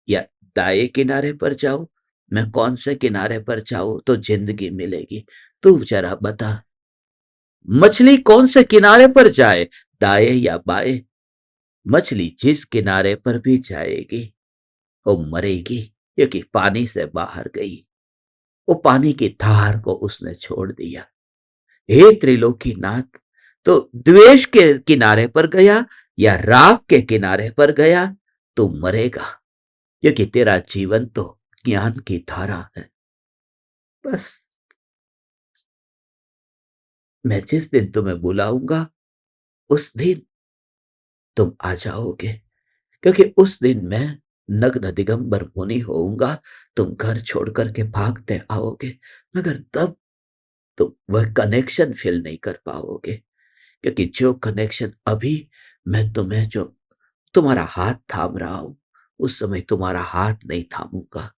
या दाएं किनारे पर जाऊं? मैं कौन से किनारे पर जाऊं तो जिंदगी मिलेगी? तू जरा बता। मछली कौन से किनारे पर जाए, दाएं या बाएं? मछली जिस किनारे पर भी जाएगी वो मरेगी, क्योंकि पानी से बाहर गई। वो पानी की धार को उसने छोड़ दिया। हे त्रिलोकीनाथ, तो द्वेष के किनारे पर गया या राग के किनारे पर गया तो मरेगा, क्योंकि तेरा जीवन तो ज्ञान की धारा है। बस मैं जिस दिन तुम्हें बुलाऊंगा उस दिन तुम आ जाओगे, क्योंकि उस दिन मैं नग्न दिगंबर मुनि होऊंगा। तुम घर छोड़ करके भागते आओगे, मगर तब तुम वह कनेक्शन फील नहीं कर पाओगे, क्योंकि जो कनेक्शन अभी मैं तुम्हें, जो तुम्हारा हाथ थाम रहा हूं, उस समय तुम्हारा हाथ नहीं थामूंगा।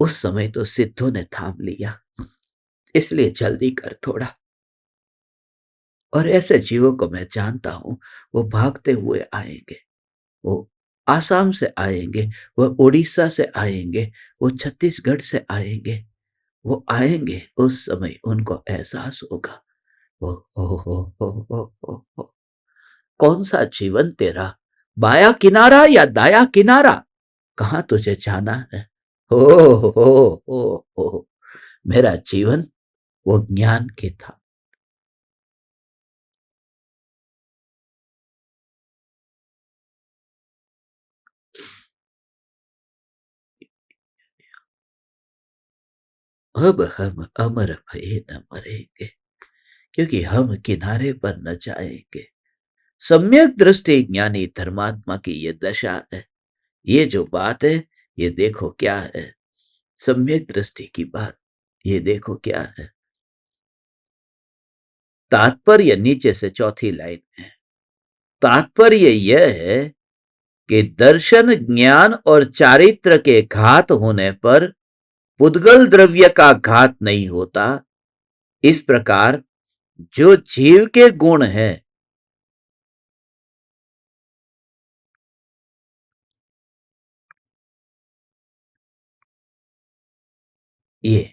उस समय तो सिद्धों ने थाम लिया। इसलिए जल्दी कर थोड़ा। और ऐसे जीवों को मैं जानता हूं, वो भागते हुए आएंगे। वो आसाम से आएंगे, वो उड़ीसा से आएंगे, वो छत्तीसगढ़ से आएंगे। वो आएंगे, उस समय उनको एहसास होगा। ओ हो हो हो हो हो हो। कौन सा जीवन तेरा, बाया किनारा या दाया किनारा? कहां तुझे जाना है? हो हो हो हो। मेरा जीवन वो ज्ञान की था। अब हम अमर भये न मरेंगे, क्योंकि हम किनारे पर न जाएंगे। सम्यक दृष्टि ज्ञानी धर्मात्मा की ये दशा है। ये जो बात है, ये देखो क्या है। सम्यक दृष्टि की बात, ये देखो क्या है। तात्पर्य नीचे से चौथी लाइन है। तात्पर्य यह है कि दर्शन, ज्ञान और चारित्र के घात होने पर पुद्गल द्रव्य का घात नहीं होता। इस प्रकार जो जीव के गुण है, ये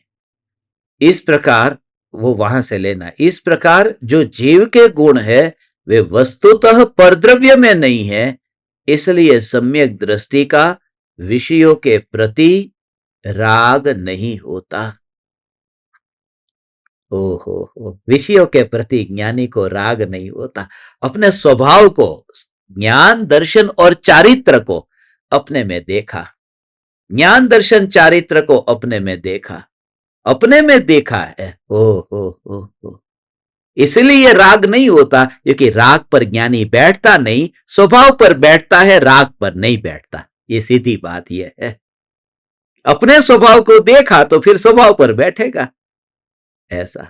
इस प्रकार, वो वहां से लेना, इस प्रकार जो जीव के गुण है वे वस्तुतः परद्रव्य में नहीं है। इसलिए सम्यक दृष्टि का विषयों के प्रति राग नहीं होता। हो, विषयों के प्रति ज्ञानी को राग नहीं होता। अपने स्वभाव को, ज्ञान, दर्शन और चारित्र को अपने में देखा। ज्ञान, दर्शन, चारित्र को अपने में देखा, अपने में देखा है। हो, इसलिए राग नहीं होता, क्योंकि राग पर ज्ञानी बैठता नहीं, स्वभाव पर बैठता है, राग पर नहीं बैठता। ये सीधी बात यह है। अपने स्वभाव को देखा तो फिर स्वभाव पर बैठेगा। ऐसा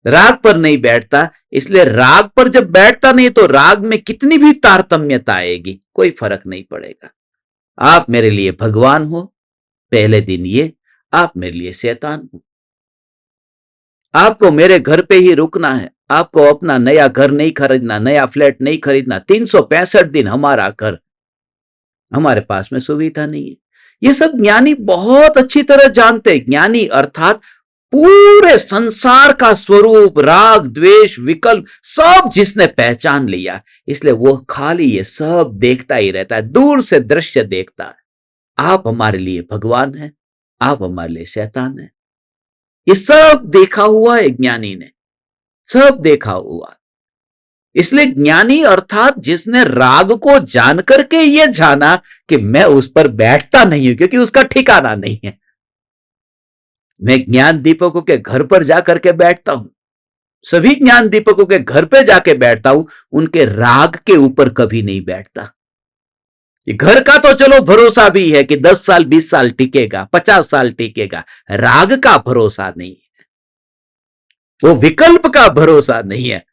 राग पर नहीं बैठता, इसलिए राग पर जब बैठता नहीं तो राग में कितनी भी तारतम्यता आएगी, कोई फर्क नहीं पड़ेगा। आप मेरे लिए भगवान हो, पहले दिन ये, आप मेरे लिए शैतान हो। आपको मेरे घर पे ही रुकना है, आपको अपना नया घर नहीं खरीदना, नया फ्लैट नहीं खरीदना। 365 दिन हमारा घर, हमारे पास में सुविधा नहीं है। ये सब ज्ञानी बहुत अच्छी तरह जानते हैं। ज्ञानी अर्थात पूरे संसार का स्वरूप, राग, द्वेष, विकल्प सब जिसने पहचान लिया, इसलिए वो खाली ये सब देखता ही रहता है, दूर से दृश्य देखता है। आप हमारे लिए भगवान हैं, आप हमारे लिए शैतान हैं। ये सब देखा हुआ है ज्ञानी ने, सब देखा हुआ। इसलिए ज्ञानी अर्थात जिसने राग को जान करके ये जाना कि मैं उस पर बैठता नहीं हूं, क्योंकि उसका ठिकाना नहीं है। मैं ज्ञान दीपकों के घर पर जाकर के बैठता हूं, सभी ज्ञान दीपकों के घर पे जाके बैठता हूं, उनके राग के ऊपर कभी नहीं बैठता। घर का तो चलो भरोसा भी है कि 10 साल 20 साल टिकेगा, 50 साल टिकेगा। राग का भरोसा नहीं है, वो विकल्प का भरोसा नहीं है।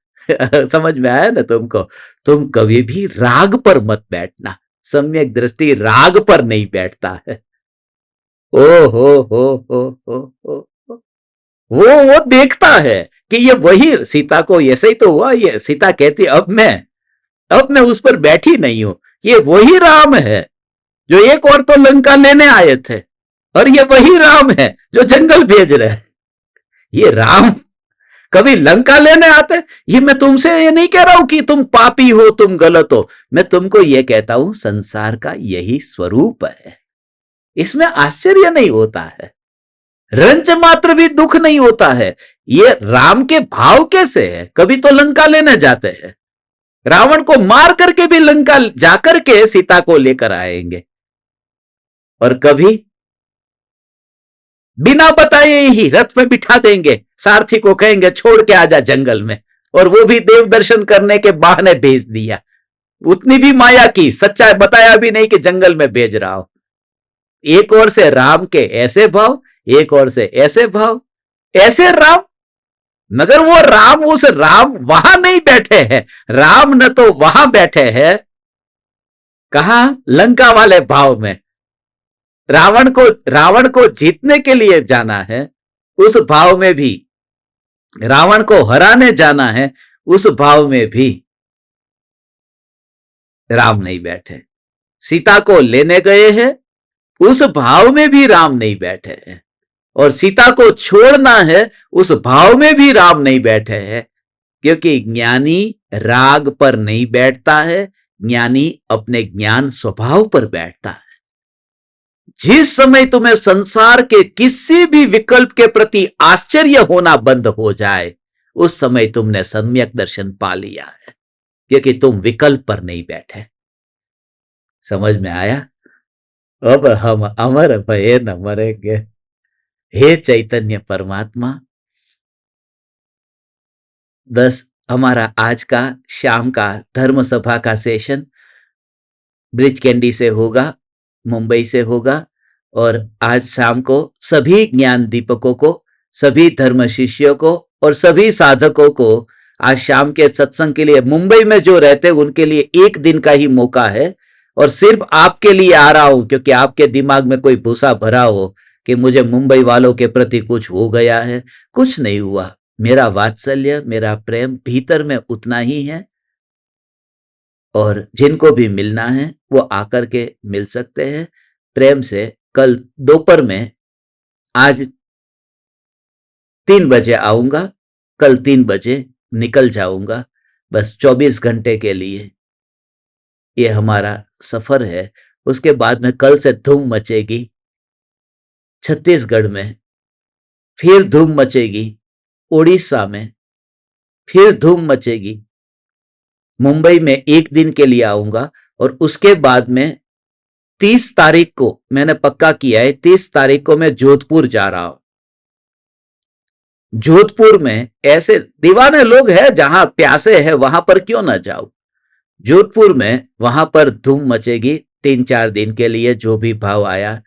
समझ में आया ना तुमको? तुम कभी भी राग पर मत बैठना। सम्यक दृष्टि राग पर नहीं बैठता है। ओ हो, वो देखता है कि ये वही, सीता को ऐसे ही तो हुआ। ये सीता कहती अब मैं उस पर बैठी नहीं हूं, ये वही राम है जो एक और तो लंका लेने आए थे, और ये वही राम है जो जंगल भेज रहे हैं। ये राम कभी लंका लेने आते? ये मैं तुमसे ये नहीं कह रहा हूं कि तुम पापी हो, तुम गलत हो। मैं तुमको ये कहता हूं संसार का यही स्वरूप है, इसमें आश्चर्य नहीं होता है, रंच मात्र भी दुख नहीं होता है। ये राम के भाव कैसे है? कभी तो लंका लेने जाते हैं, रावण को मार करके भी लंका जाकर के सीता को लेकर आएंगे, और कभी बिना बताए ही रथ में बिठा देंगे, सारथी को कहेंगे छोड़ के आजा जंगल में, और वो भी देव दर्शन करने के बहाने भेज दिया। उतनी भी माया की, सच्चाई बताया भी नहीं कि जंगल में भेज रहा हो। एक ओर से राम के ऐसे भाव, एक ओर से ऐसे भाव, ऐसे राम। मगर वो राम, उस राम वहां नहीं बैठे हैं। राम न तो वहां बैठे हैं, कहा लंका वाले भाव में। रावण को जीतने के लिए जाना है, उस भाव में भी। रावण को हराने जाना है, उस भाव में भी राम नहीं बैठे। सीता को लेने गए हैं, उस भाव में भी राम नहीं बैठे हैं। और सीता को छोड़ना है, उस भाव में भी राम नहीं बैठे हैं। क्योंकि ज्ञानी राग पर नहीं बैठता है, ज्ञानी अपने ज्ञान स्वभाव पर बैठता है। जिस समय तुम्हें संसार के किसी भी विकल्प के प्रति आश्चर्य होना बंद हो जाए, उस समय तुमने सम्यक दर्शन पा लिया है, क्योंकि तुम विकल्प पर नहीं बैठे। समझ में आया? अब हम अमर भये न मरेंगे। हे चैतन्य परमात्मा, बस हमारा आज का शाम का धर्म सभा का सेशन ब्रिज कैंडी से होगा, मुंबई से होगा। और आज शाम को सभी ज्ञान दीपकों को, सभी धर्म शिष्यों को और सभी साधकों को आज शाम के सत्संग के लिए, मुंबई में जो रहते हैं उनके लिए एक दिन का ही मौका है। और सिर्फ आपके लिए आ रहा हूं, क्योंकि आपके दिमाग में कोई भूसा भरा हो कि मुझे मुंबई वालों के प्रति कुछ हो गया है। कुछ नहीं हुआ। मेरा वात्सल्य, मेरा प्रेम भीतर में उतना ही है। और जिनको भी मिलना है वो आकर के मिल सकते हैं प्रेम से। कल दोपहर में, आज 3 बजे आऊंगा, कल 3 बजे निकल जाऊंगा, बस 24 घंटे के लिए ये हमारा सफर है। उसके बाद में कल से धूम मचेगी छत्तीसगढ़ में, फिर धूम मचेगी उड़ीसा में, फिर धूम मचेगी। मुंबई में 1 दिन के लिए आऊंगा और उसके बाद में 30 तारीख को मैंने पक्का किया है, 30 तारीख को मैं जोधपुर जा रहा हूं। जोधपुर में ऐसे दीवाने लोग हैं, जहां प्यासे हैं वहां पर क्यों ना जाऊं। जोधपुर में वहां पर धूम मचेगी 3-4 दिन के लिए, जो भी भाव आया।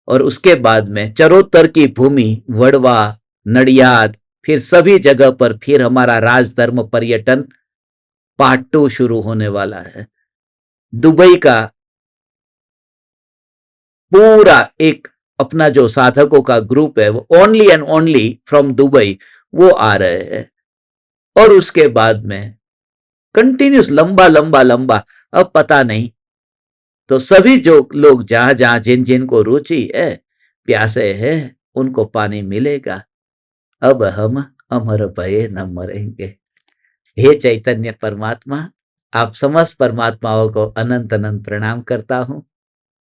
और उसके बाद में चरोतर की भूमि, वड़वा, नडियाद, फिर सभी जगह पर फिर हमारा राजधर्म पर्यटन पार्ट 2 शुरू होने वाला है। दुबई का पूरा एक अपना जो साधकों का ग्रुप है, वो only and only from Dubai, वो आ रहे हैं। और उसके बाद में कंटिन्यूस लंबा लंबा लंबा, अब पता नहीं। तो सभी जो लोग जहां जहां जिन जिन को रुचि है, प्यासे है, उनको पानी मिलेगा। अब हम अमर भये न मरेंगे। हे चैतन्य परमात्मा, आप समस्त परमात्माओं को अनंत अनंत प्रणाम करता हूं।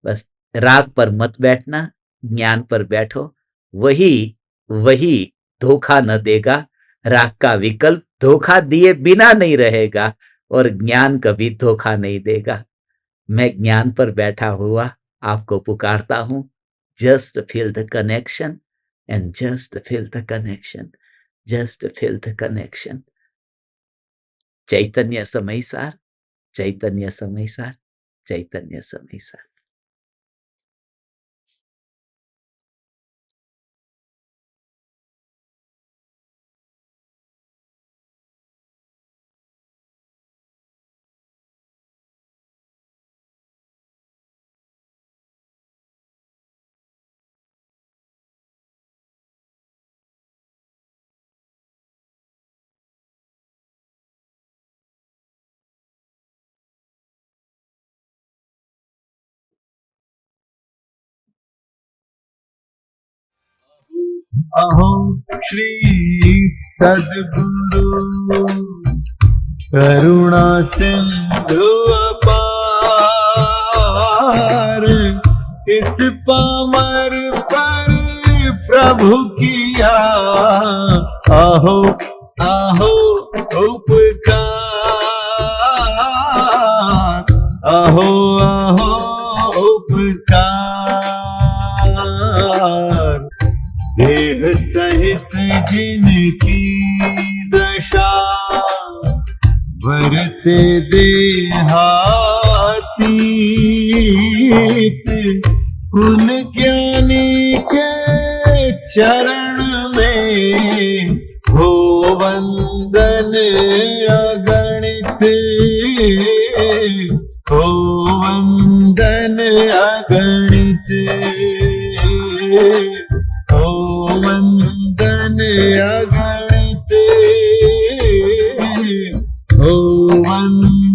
बस राग पर मत बैठना, ज्ञान पर बैठो। वही धोखा न देगा। राग का विकल्प धोखा दिए बिना नहीं रहेगा और ज्ञान कभी धोखा नहीं देगा। मैं ज्ञान पर बैठा हुआ आपको पुकारता हूं। Just feel the connection and just feel the connection, just feel the connection. Chaitanya Samaysar, Chaitanya Samaysar, Chaitanya Samaysar. अहो श्री सद्गुरु करुणा सिंधु अपार, इस पामर पर प्रभु किया आहो आहो उपकार, आहो आहो उपकार। देह सहित जिनकी दशा, भरते देहातीत, उन ज्ञानी के चरण में हो वंदन अगणित, हो वंदन अगणित, हो वंदन अगणित, हो वंदन